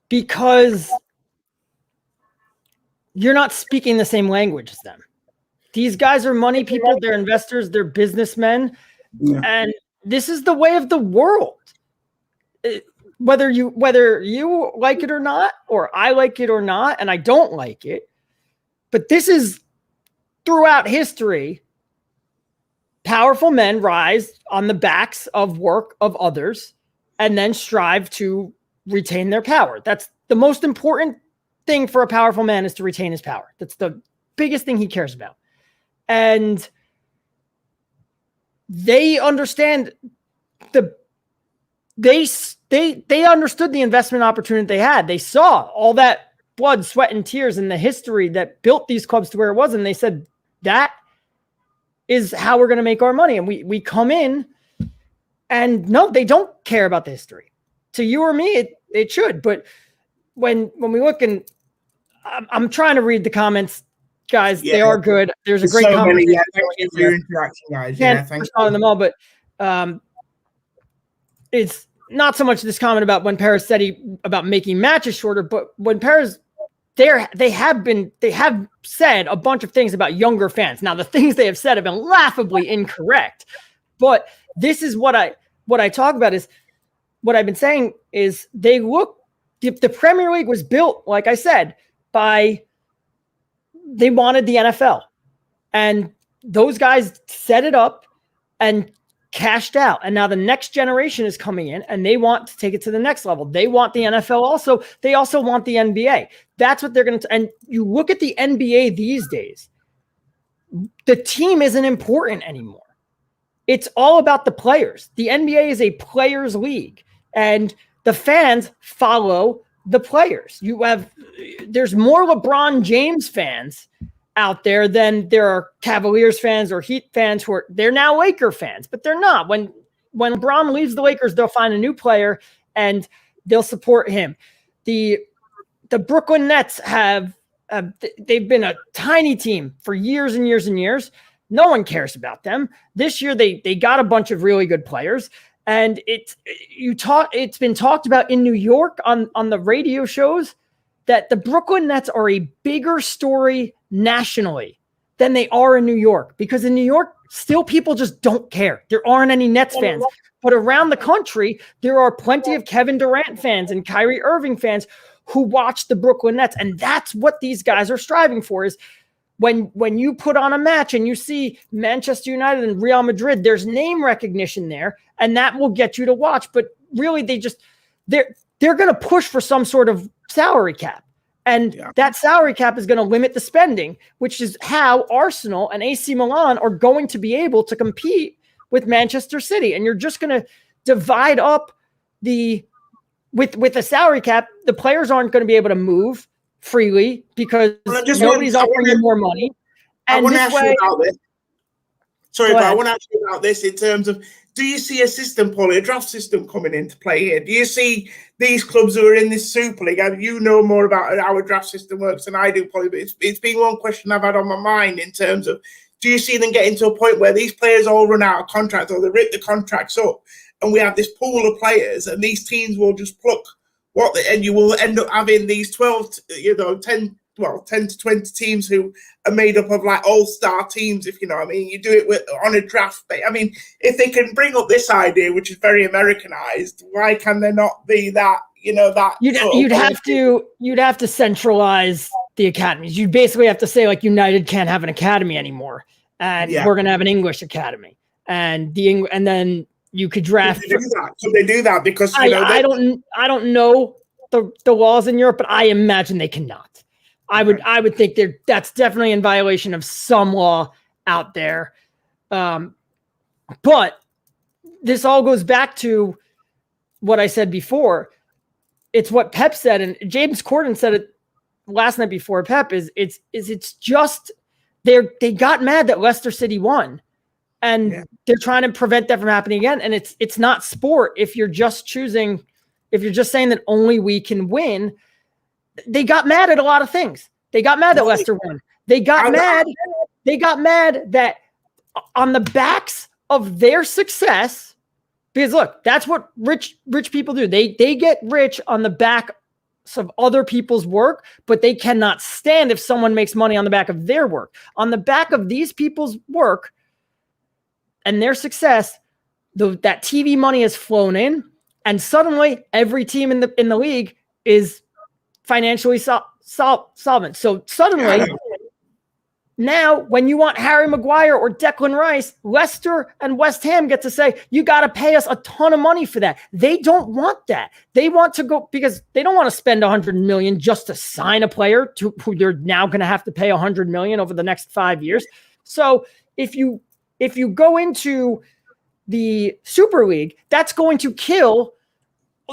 Because you're not speaking the same language as them. These guys are money people, they're investors, they're businessmen, and this is the way of the world. Whether you like it or not, or I like it or not, and I don't like it, but this is throughout history. Powerful men rise on the backs of work of others and then strive to retain their power. That's the most important thing for a powerful man is to retain his power. That's the biggest thing he cares about. And they understand they understood the investment opportunity they had. They saw all that blood, sweat, and tears and the history that built these clubs to where it was. And they said, that is how we're going to make our money. And we come in, and no, they don't care about the history. To you or me, it should. But when we look, and I'm trying to read the comments, guys, they are good. There's a great comment. Yeah, thank you for your interaction, guys. Yeah, thank you. On them all, but it's not so much this comment about when Perez said about making matches shorter, but when Perez they have said a bunch of things about younger fans. Now, the things they have said have been laughably incorrect, but this is what I talk about is what I've been saying is the Premier League was built, like I said, they wanted the NFL, and those guys set it up and cashed out. And now the next generation is coming in, and they want to take it to the next level. They want the NFL also. They also want the NBA. That's what they're going to. And you look at the NBA these days, the team isn't important anymore. It's all about the players. The NBA is a players' league, and the fans follow the players. There's more LeBron James fans out there than there are Cavaliers fans or Heat fans they're now Laker fans, but they're not. When LeBron leaves the Lakers, they'll find a new player and they'll support him. The Brooklyn Nets they've been a tiny team for years and years and years. No one cares about them. This year they got a bunch of really good players, and it's been talked about in New York on the radio shows that the Brooklyn Nets are a bigger story nationally than they are in New York, because in New York, still people just don't care. There aren't any Nets fans, but around the country, there are plenty of Kevin Durant fans and Kyrie Irving fans who watch the Brooklyn Nets. And that's what these guys are striving for, is when you put on a match and you see Manchester United and Real Madrid, there's name recognition there, and that will get you to watch. But really, they're going to push for some sort of salary cap. And that salary cap is going to limit the spending, which is how Arsenal and AC Milan are going to be able to compete with Manchester City. And you're just going to divide up with a salary cap. The players aren't going to be able to move freely because nobody's offering you more money. And I want to ask you about this. Sorry, but I want to ask you about this in terms of, do you see a system, Pauly, a draft system coming into play here? Do you see these clubs who are in this Super League? You know more about how a draft system works than I do, Pauly, but it's been one question I've had on my mind in terms of, do you see them getting to a point where these players all run out of contracts or they rip the contracts up and we have this pool of players and these teams will just pluck and you will end up having these 10 to 20 teams who are made up of like all-star teams, if you know what I mean. You do it on a draft base. I mean, if they can bring up this idea, which is very Americanized, why can there not be that, that you'd have to centralize the academies. You'd basically have to say, like, United can't have an academy anymore, and we're going to have an English academy, and then you could draft. Could they do that? Because I don't know the laws in Europe, but I imagine they cannot. I would think that's definitely in violation of some law out there. But this all goes back to what I said before. It's what Pep said, and James Corden said it last night before Pep, it's just they got mad that Leicester City won. And they're trying to prevent that from happening again. And it's not sport if you're just saying that only we can win. They got mad at a lot of things. They got mad that Leicester won. They got mad that on the backs of their success, because look, that's what rich people do. They get rich on the back of other people's work, but they cannot stand if someone makes money on the back of their work. On the back of these people's work and their success, that TV money has flown in, and suddenly every team in the league is financially solvent. So suddenly, now, when you want Harry Maguire or Declan Rice, Leicester and West Ham get to say, you got to pay us a ton of money for that. They don't want that. They want to go because they don't want to spend $100 million just to sign a player who they're now going to have to pay $100 million over the next 5 years. So if you go into the Super League, that's going to kill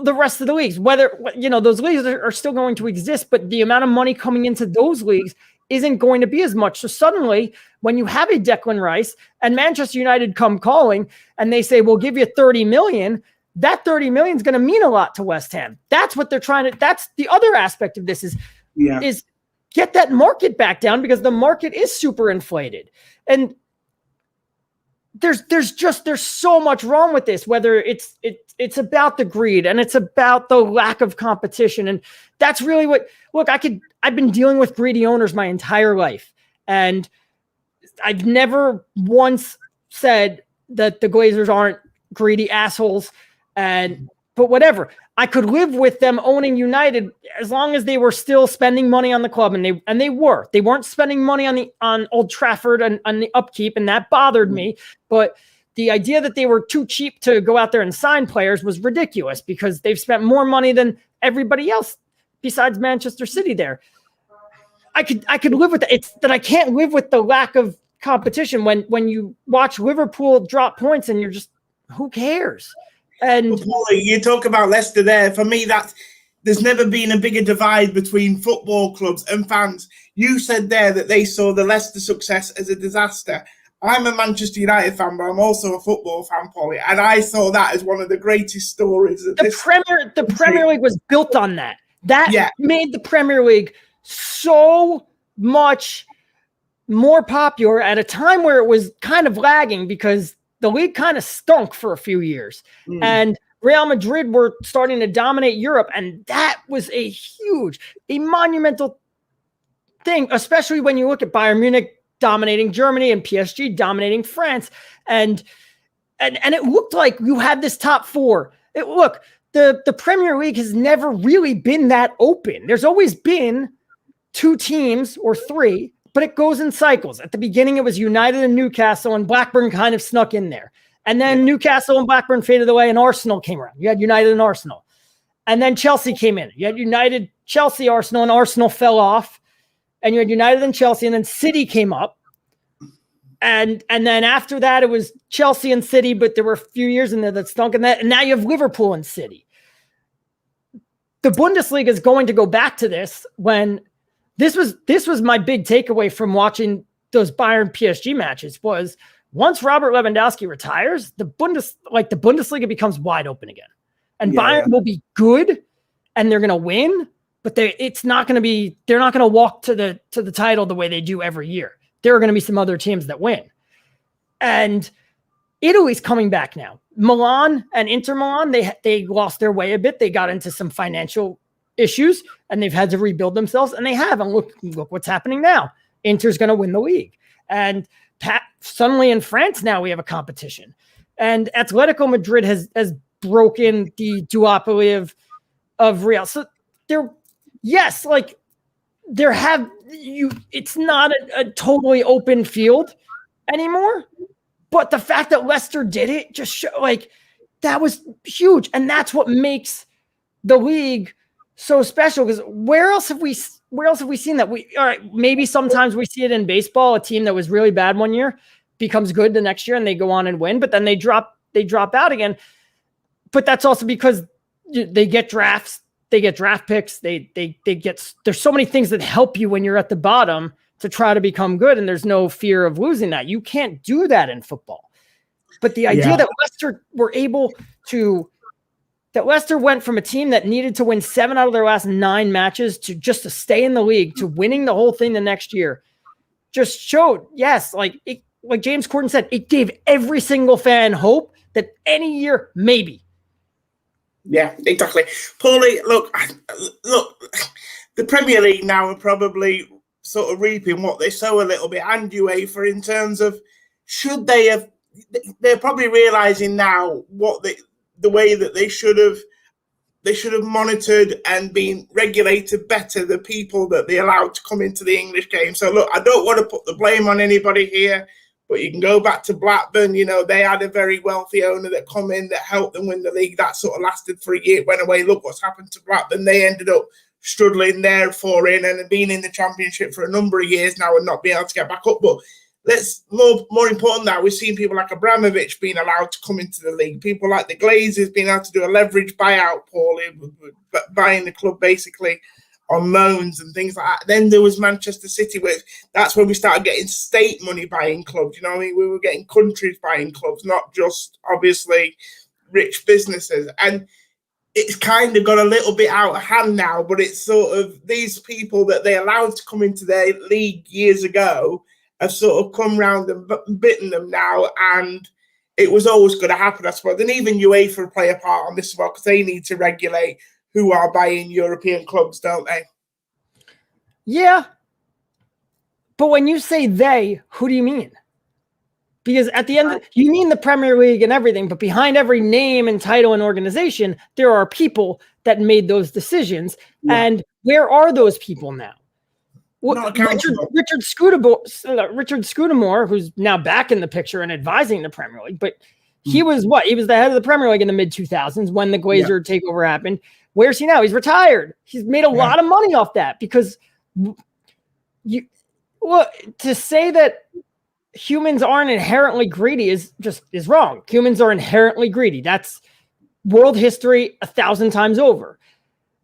the rest of the leagues. Whether, those leagues are still going to exist, but the amount of money coming into those leagues isn't going to be as much. So suddenly, when you have a Declan Rice and Manchester United come calling and they say, we'll give you 30 million, that 30 million is going to mean a lot to West Ham. That's what they're trying to, that's the other aspect of this is get that market back down because the market is super inflated. And there's so much wrong with this, whether it's about the greed and it's about the lack of competition. And that's really I've been dealing with greedy owners my entire life. And I've never once said that the Glazers aren't greedy assholes but whatever. I could live with them owning United as long as they were still spending money on the club, and they weren't spending money on Old Trafford and on the upkeep, and that bothered me. But the idea that they were too cheap to go out there and sign players was ridiculous because they've spent more money than everybody else besides Manchester City there. I could live with that. It's that I can't live with the lack of competition when you watch Liverpool drop points and you're just, who cares? And Pauly, you talk about Leicester there. For me, there's never been a bigger divide between football clubs and fans. You said there that they saw the Leicester success as a disaster. I'm a Manchester United fan, but I'm also a football fan, Pauly, and I saw that as one of the greatest stories. The Premier League was built on that. That made the Premier League so much more popular at a time where it was kind of lagging because the league kind of stunk for a few years. And Real Madrid were starting to dominate Europe. And that was a monumental thing, especially when you look at Bayern Munich dominating Germany and PSG dominating France. And it looked like you had this top four. The Premier League has never really been that open. There's always been two teams or three, but it goes in cycles. At the beginning, it was United and Newcastle, and Blackburn kind of snuck in there. And then Newcastle and Blackburn faded away, and Arsenal came around. You had United and Arsenal. And then Chelsea came in. You had United, Chelsea, Arsenal, and Arsenal fell off. And you had United and Chelsea, and then City came up. And then after that, it was Chelsea and City, but there were a few years in there that stunk. And now you have Liverpool and City. The Bundesliga is going to go back to this when this was my big takeaway from watching those Bayern PSG matches was once Robert Lewandowski retires, the Bundesliga becomes wide open again. And Bayern will be good and they're going to win, but they're not going to walk to the title the way they do every year. There are going to be some other teams that win. And Italy's coming back now. Milan and Inter Milan, they lost their way a bit. They got into some financial issues and they've had to rebuild themselves, and they have. And look what's happening now. Inter's going to win the league. And suddenly in France now we have a competition. And Atletico Madrid has broken the duopoly of Real. So it's not a totally open field anymore. But the fact that Leicester did it just show that was huge. And that's what makes the league so special, because where else have we seen that? All right, maybe sometimes we see it in baseball. A team that was really bad one year becomes good the next year and they go on and win, but then they drop out again. But that's also because they get drafts, they get draft picks, there's so many things that help you when you're at the bottom to try to become good, and there's no fear of losing that. You can't do that in football. But the idea that Leicester went from a team that needed to win 7 out of their last 9 matches to stay in the league to winning the whole thing the next year just showed, like James Corden said, it gave every single fan hope that any year, maybe. Yeah, exactly. Pauly, look, the Premier League now are probably sort of reaping what they sow a little bit, and UEFA in terms of they're probably realising now what the way that they should have they should have monitored and been regulated better the people that they allowed to come into the English game. So look, I don't want to put the blame on anybody here, but you can go back to Blackburn. You know, they had a very wealthy owner that come in that helped them win the league. That sort of lasted for a year, went away. Look what's happened to Blackburn. They ended up struggling there for in and have been in the Championship for a number of years now and not being able to get back up. But let's more important than that, we've seen people like Abramovich being allowed to come into the league, people like the Glazers being able to do a leverage buyout, Pauly, buying the club basically on loans and things like that. Then there was Manchester City, where that's when we started getting state money buying clubs. You know what I mean? We were getting countries buying clubs, not just obviously rich businesses. And it's kind of got a little bit out of hand now, but it's sort of these people that they allowed to come into their league years ago have sort of come round and bitten them now, and it was always going to happen, I suppose. And even UEFA play a part on this as well, because they need to regulate who are buying European clubs, don't they? Yeah. But when you say they, who do you mean? Because at the end, you mean the Premier League and everything, but behind every name and title and organization, there are people that made those decisions. Yeah. And where are those people now? Richard Scudamore, who's now back in the picture and advising the Premier League, but he was what? He was the head of the Premier League in the mid-2000s when the Glazer takeover happened. Where's he now? He's retired. He's made a lot of money off that, because to say that humans aren't inherently greedy is wrong. Humans are inherently greedy. That's world history 1,000 times over.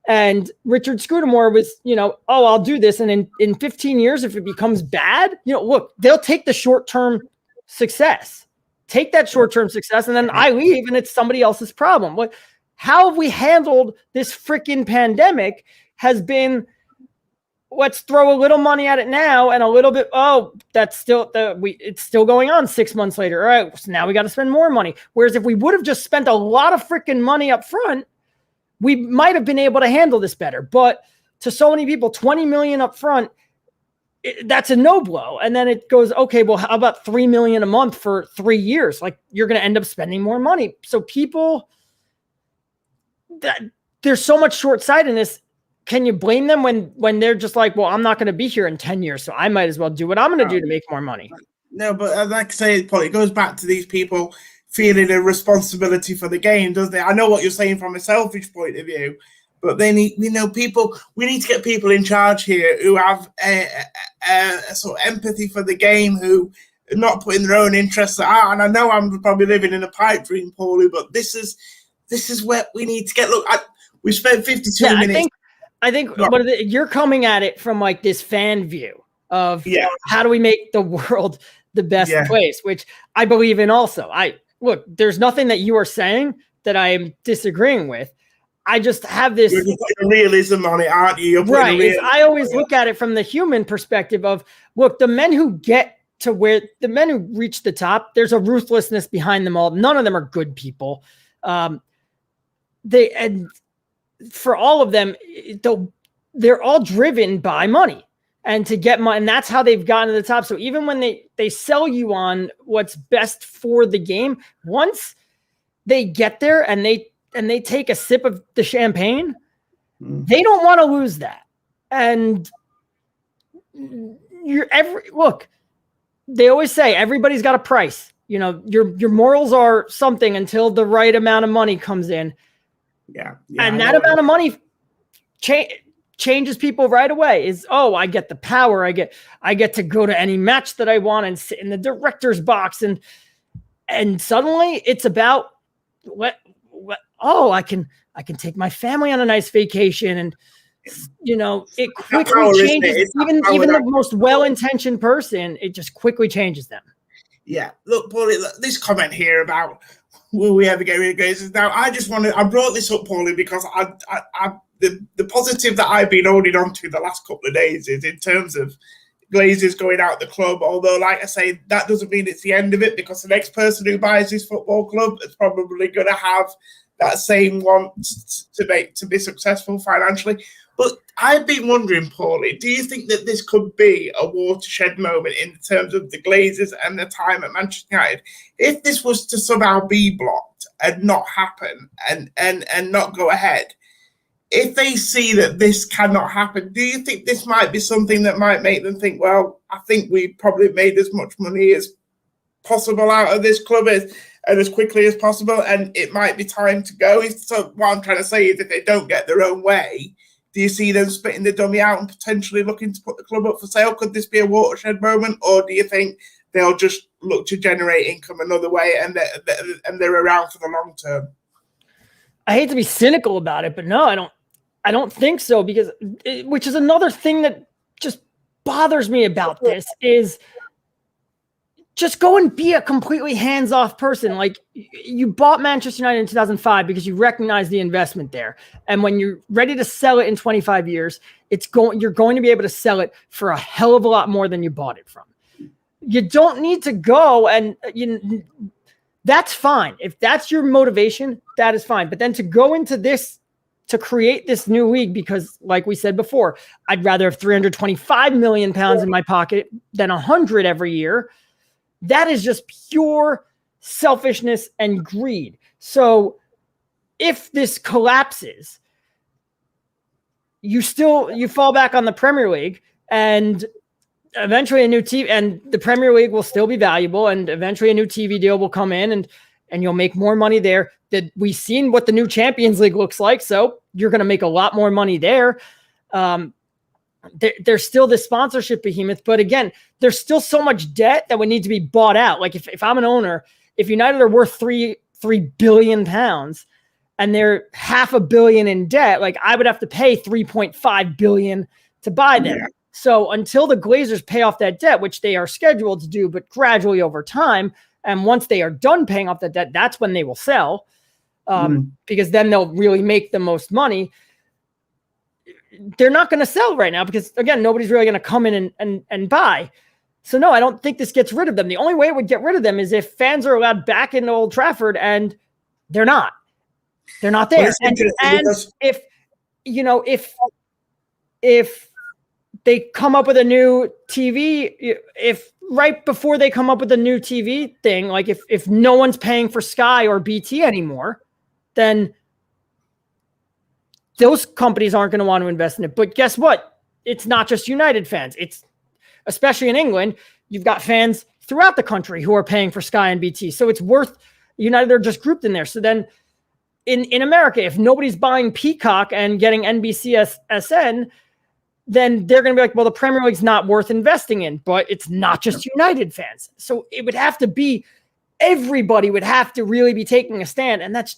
And Richard Scudamore was, I'll do this. And in 15 years, if it becomes bad, look, they'll take the short-term success. Take that short-term success, and then I leave, and it's somebody else's problem. How have we handled this freaking pandemic has been, let's throw a little money at it now and a little bit, that's still, it's still going on 6 months later. All right, so now we got to spend more money. Whereas if we would have just spent a lot of freaking money up front, we might have been able to handle this better. But to so many people, 20 million up front, that's a no blow. And then it goes, okay, well, how about 3 million a month for 3 years? Like, you're going to end up spending more money. So people, there's so much short-sightedness. Can you blame them when they're just like, well, I'm not going to be here in 10 years, so I might as well do what I'm going to do to make more money? No, but like I say, Paul, it goes back to these people feeling a responsibility for the game, doesn't it? I know what you're saying from a selfish point of view, but they need, people. We need to get people in charge here who have a sort of empathy for the game, who are not putting their own interests out. And I know I'm probably living in a pipe dream, Paulie, but this is where we need to get. Look, we spent 52 minutes. I think you're coming at it from like this fan view of how do we make the world the best place, which I believe in also. Look, there's nothing that you are saying that I am disagreeing with. I just have this. You're putting realism on it, aren't you? Right. I always look at it from the human perspective of, look, the men who reach the top, there's a ruthlessness behind them all. None of them are good people. And for all of them, they're all driven by money and to get money. And that's how they've gotten to the top. So even when they sell you on what's best for the game, once they get there and they take a sip of the champagne, they don't want to lose that. And look, they always say everybody's got a price. Your morals are something until the right amount of money comes in. Yeah. And that amount of money changes people right away. I get the power. I get to go to any match that I want and sit in the director's box. And suddenly it's about I can take my family on a nice vacation. And, it quickly changes even the most well-intentioned person. It just quickly changes them. Yeah. Look, Paulie, this comment here about, will we ever get rid of Glazers? Now, I brought this up, Paulie, because the positive that I've been holding on to the last couple of days is in terms of Glazers going out the club. Although, like I say, that doesn't mean it's the end of it, because the next person who buys this football club is probably going to have that same want to be successful financially. But I've been wondering, Paulie, do you think that this could be a watershed moment in terms of the Glazers and the time at Manchester United? If this was to somehow be blocked and not happen and not go ahead, if they see that this cannot happen, do you think this might be something that might make them think, well, I think we probably made as much money as possible out of this club and as quickly as possible, and it might be time to go? So what I'm trying to say is, if they don't get their own way, do you see them spitting the dummy out and potentially looking to put the club up for sale? Could this be a watershed moment, or do you think they'll just look to generate income another way and they're around for the long term? I hate to be cynical about it, but no, I don't think so, because which is another thing that just bothers me about this is just go and be a completely hands-off person. Like, you bought Manchester United in 2005 because you recognize the investment there. And when you're ready to sell it in 25 years, you're going to be able to sell it for a hell of a lot more than you bought it from. You don't need to go and that's fine. If that's your motivation, that is fine. But then to go into this, to create this new league, because like we said before, I'd rather have 325 million pounds in my pocket than 100 every year. That is just pure selfishness and greed. So if this collapses, you fall back on the Premier League, and eventually a new TV, and the Premier League will still be valuable, and eventually a new TV deal will come in, and you'll make more money there. That we've seen what the new Champions League looks like, so you're going to make a lot more money there. There's still the sponsorship behemoth, but again, there's still so much debt that would need to be bought out. Like, if I'm an owner, if United are worth £3 billion and they're $500 million in debt, like, I would have to pay $3.5 billion to buy them. Yeah. So until the Glazers pay off that debt, which they are scheduled to do, but gradually over time, and once they are done paying off that debt, that's when they will sell, because then they'll really make the most money. They're not going to sell right now because, again, nobody's really going to come in and buy. So no, I don't think this gets rid of them. The only way it would get rid of them is if fans are allowed back into Old Trafford, and they're not. They're not there. And if they come up with a new TV, if right before they come up with a new TV thing, like if no one's paying for Sky or BT anymore, then those companies aren't going to want to invest in it. But guess what? It's not just United fans. It's, especially in England, you've got fans throughout the country who are paying for Sky and BT. So it's worth, United are just grouped in there. So then in America, if nobody's buying Peacock and getting NBCSN, then they're going to be like, well, the Premier League's not worth investing in. But it's not just United fans. So it would have to be, everybody would have to really be taking a stand. And that's,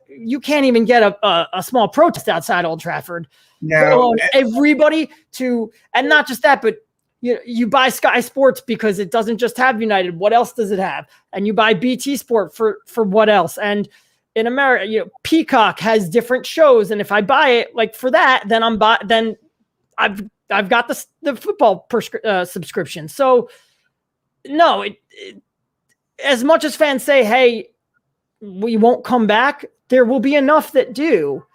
you can't even get a small protest outside Old Trafford. No, everybody to, and not just that, but you buy Sky Sports because it doesn't just have United. What else does it have? And you buy BT Sport for what else? And in America, Peacock has different shows, and if I buy it like for that, then I've got the football subscription. So no, as much as fans say, hey, we won't come back, there will be enough that do,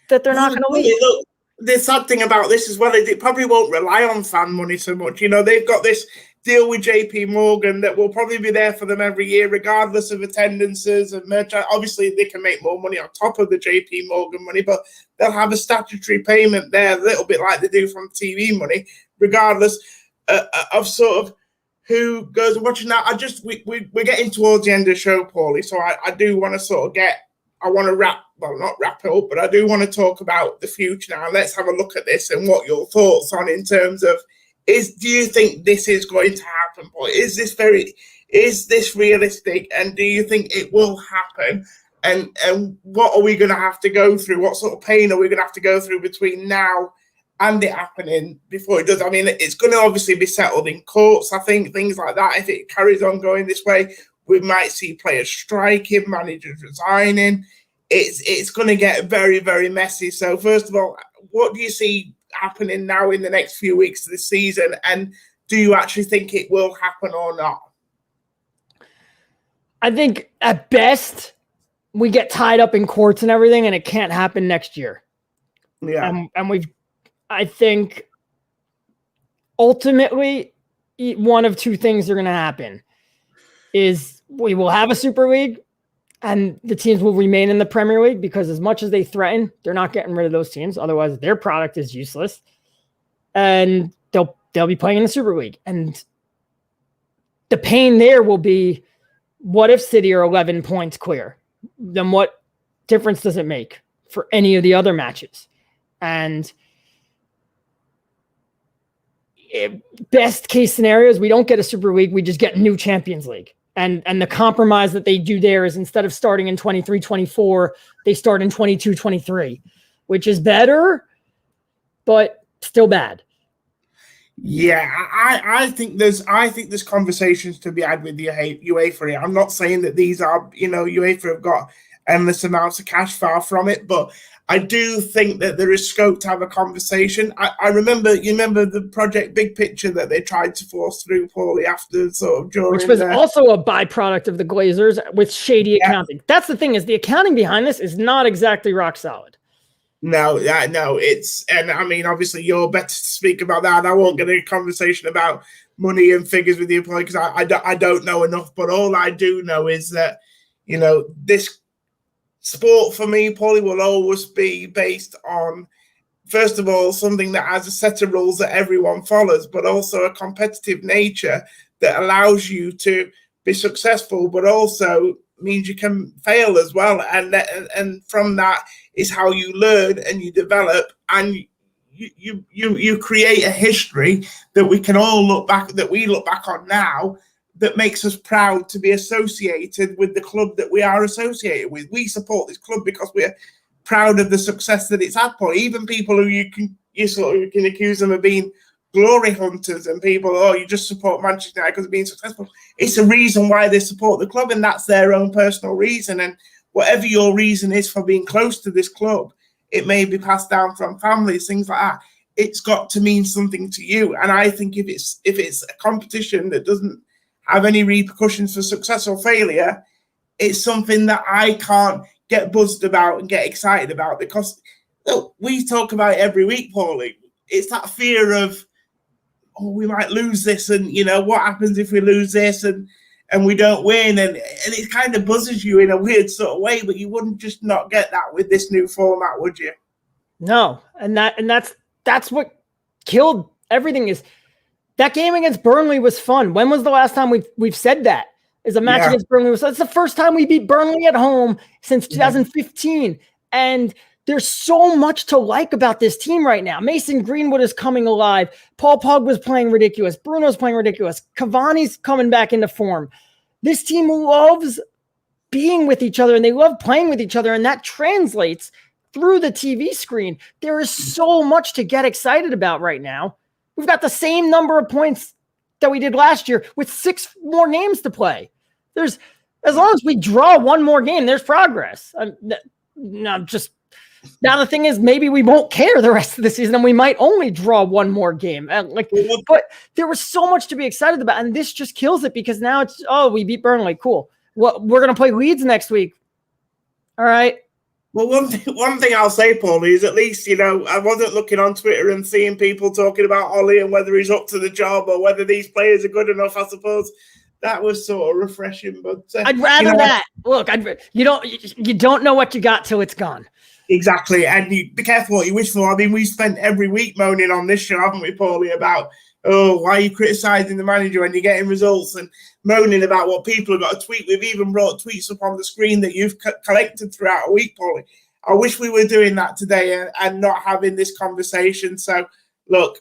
that they're not going to leave. Look, the sad thing about this as well is it probably won't rely on fan money so much. They've got this deal with JP Morgan that will probably be there for them every year, regardless of attendances and merch. Obviously, they can make more money on top of the JP Morgan money, but they'll have a statutory payment there, a little bit like they do from TV money, regardless of sort of who goes and watching that. We're getting towards the end of the show, Pauly, so I do want to sort of not wrap it up, but I do want to talk about the future now. Let's have a look at this and what your thoughts on in terms of, do you think this is going to happen? Or is this realistic? And do you think it will happen? And what are we going to have to go through? What sort of pain are we going to have to go through between now and it happening before it does? I mean, it's going to obviously be settled in courts, I think, things like that. If it carries on going this way, we might see players striking, managers resigning. It's going to get very, very messy. So first of all, what do you see happening now in the next few weeks of the season? And do you actually think it will happen or not? I think at best we get tied up in courts and everything, and it can't happen next year. Yeah. I think ultimately one of two things are going to happen is we will have a Super League And the teams will remain in the Premier League because as much as they threaten, they're not getting rid of those teams. Otherwise, their product is useless. And they'll be playing in the Super League. And the pain there will be, what if City are 11 points clear? Then what difference does it make for any of the other matches? And best case scenario is we don't get a Super League, we just get a new Champions League. And the compromise that they do there is instead of starting in 23-24, they start in 22-23, which is better, but still bad. Yeah, I think there's conversations to be had with the UEFA. I'm not saying that these are, UEFA have got endless amounts of cash, far from it, but I do think that there is scope to have a conversation. I remember the project Big Picture that they tried to force through, Pauly, after sort of during, which was also a byproduct of the Glazers with shady accounting. That's the thing, is the accounting behind this is not exactly rock solid. No, it's, and I mean, obviously you're better to speak about that. I won't get a conversation about money and figures with you, because I don't know enough. But all I do know is that, this sport for me, Pauly, will always be based on, first of all, something that has a set of rules that everyone follows, but also a competitive nature that allows you to be successful, but also means you can fail as well. And from that is how you learn and you develop, and you create a history that we can all look back on now, that makes us proud to be associated with the club that we are associated with. We support this club because we're proud of the success that it's had. Even people who you can accuse them of being glory hunters, and people, you just support Manchester United because of being successful. It's a reason why they support the club, and that's their own personal reason. And whatever your reason is for being close to this club, it may be passed down from families, things like that. It's got to mean something to you. And I think if it's a competition that doesn't have any repercussions for success or failure, it's something that I can't get buzzed about and get excited about, because we talk about it every week, Pauly. It's that fear of, we might lose this, and what happens if we lose this and we don't win, and it kind of buzzes you in a weird sort of way. But you wouldn't just not get that with this new format, would you? No, and that's what killed everything. Is that game against Burnley was fun. When was the last time we've said that? Is a match against Burnley? That's the first time we beat Burnley at home since 2015, and there's so much to like about this team right now. Mason Greenwood is coming alive. Paul Pogba's playing ridiculous. Bruno's playing ridiculous. Cavani's coming back into form. This team loves being with each other, and they love playing with each other, and that translates through the TV screen. There is so much to get excited about right now. We've got the same number of points that we did last year with 6 more games to play. As long as we draw one more game, there's progress. Now the thing is, maybe we won't care the rest of the season, and we might only draw one more game. But there was so much to be excited about, and this just kills it, because now it's, we beat Burnley, cool. Well, we're gonna play Leeds next week. All right. Well, one thing I'll say, Pauly, is at least I wasn't looking on Twitter and seeing people talking about Ollie and whether he's up to the job or whether these players are good enough. I suppose that was sort of refreshing. But I'd rather that. Look, you don't know what you got till it's gone. Exactly, and you be careful what you wish for. I mean, we spent every week moaning on this show, haven't we, Pauly, about, why are you criticising the manager when you're getting results, and moaning about what people have got to tweet. We've even brought tweets up on the screen that you've collected throughout a week, Pauly. I wish we were doing that today and not having this conversation. So, look,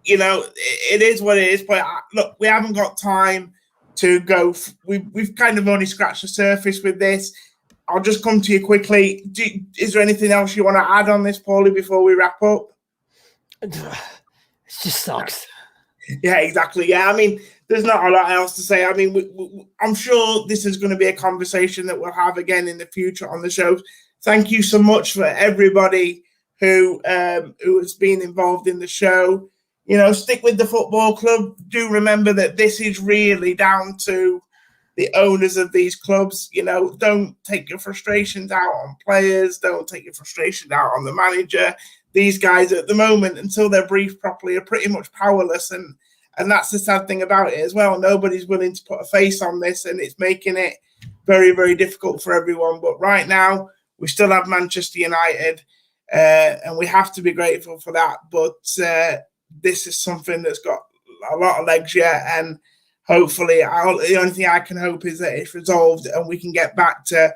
it is what it is. But look, we haven't got time to go. We've kind of only scratched the surface with this. I'll just come to you quickly. Is there anything else you want to add on this, Pauly, before we wrap up? It just sucks. Yeah, exactly. Yeah, I mean, there's not a lot else to say. I mean, I'm sure this is going to be a conversation that we'll have again in the future on the show. Thank you so much for everybody who has been involved in the show. Stick with the football club. Do remember that this is really down to the owners of these clubs. Don't take your frustrations out on players. Don't take your frustrations out on the manager. These guys at the moment, until they're briefed properly, are pretty much powerless. And that's the sad thing about it as well. Nobody's willing to put a face on this, and it's making it very, very difficult for everyone. But right now, we still have Manchester United, and we have to be grateful for that. But this is something that's got a lot of legs yet, and hopefully, the only thing I can hope is that it's resolved and we can get back to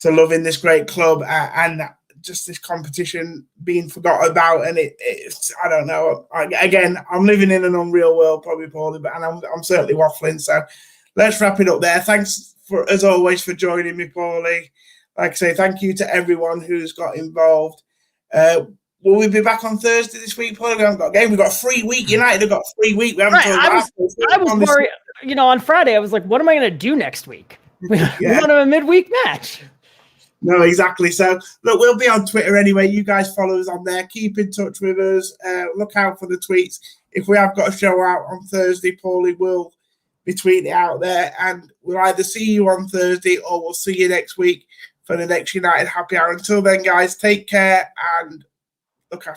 loving this great club and just this competition being forgot about. And it's I don't know. Again, I'm living in an unreal world, probably, Pauly, but I'm certainly waffling. So let's wrap it up there. Thanks as always for joining me, Pauly. Like I say, thank you to everyone who's got involved. Will we be back on Thursday this week, Pauly? We haven't got a game. We've got a free week. United have got a free week. We haven't I was worried. On Friday, I was like, what am I going to do next week? We want a midweek match. No, exactly. So, look, we'll be on Twitter anyway. You guys follow us on there. Keep in touch with us. Look out for the tweets. If we have got a show out on Thursday, Pauly will be tweeting out there. And we'll either see you on Thursday or we'll see you next week for the next United Happy Hour. Until then, guys, take care and look after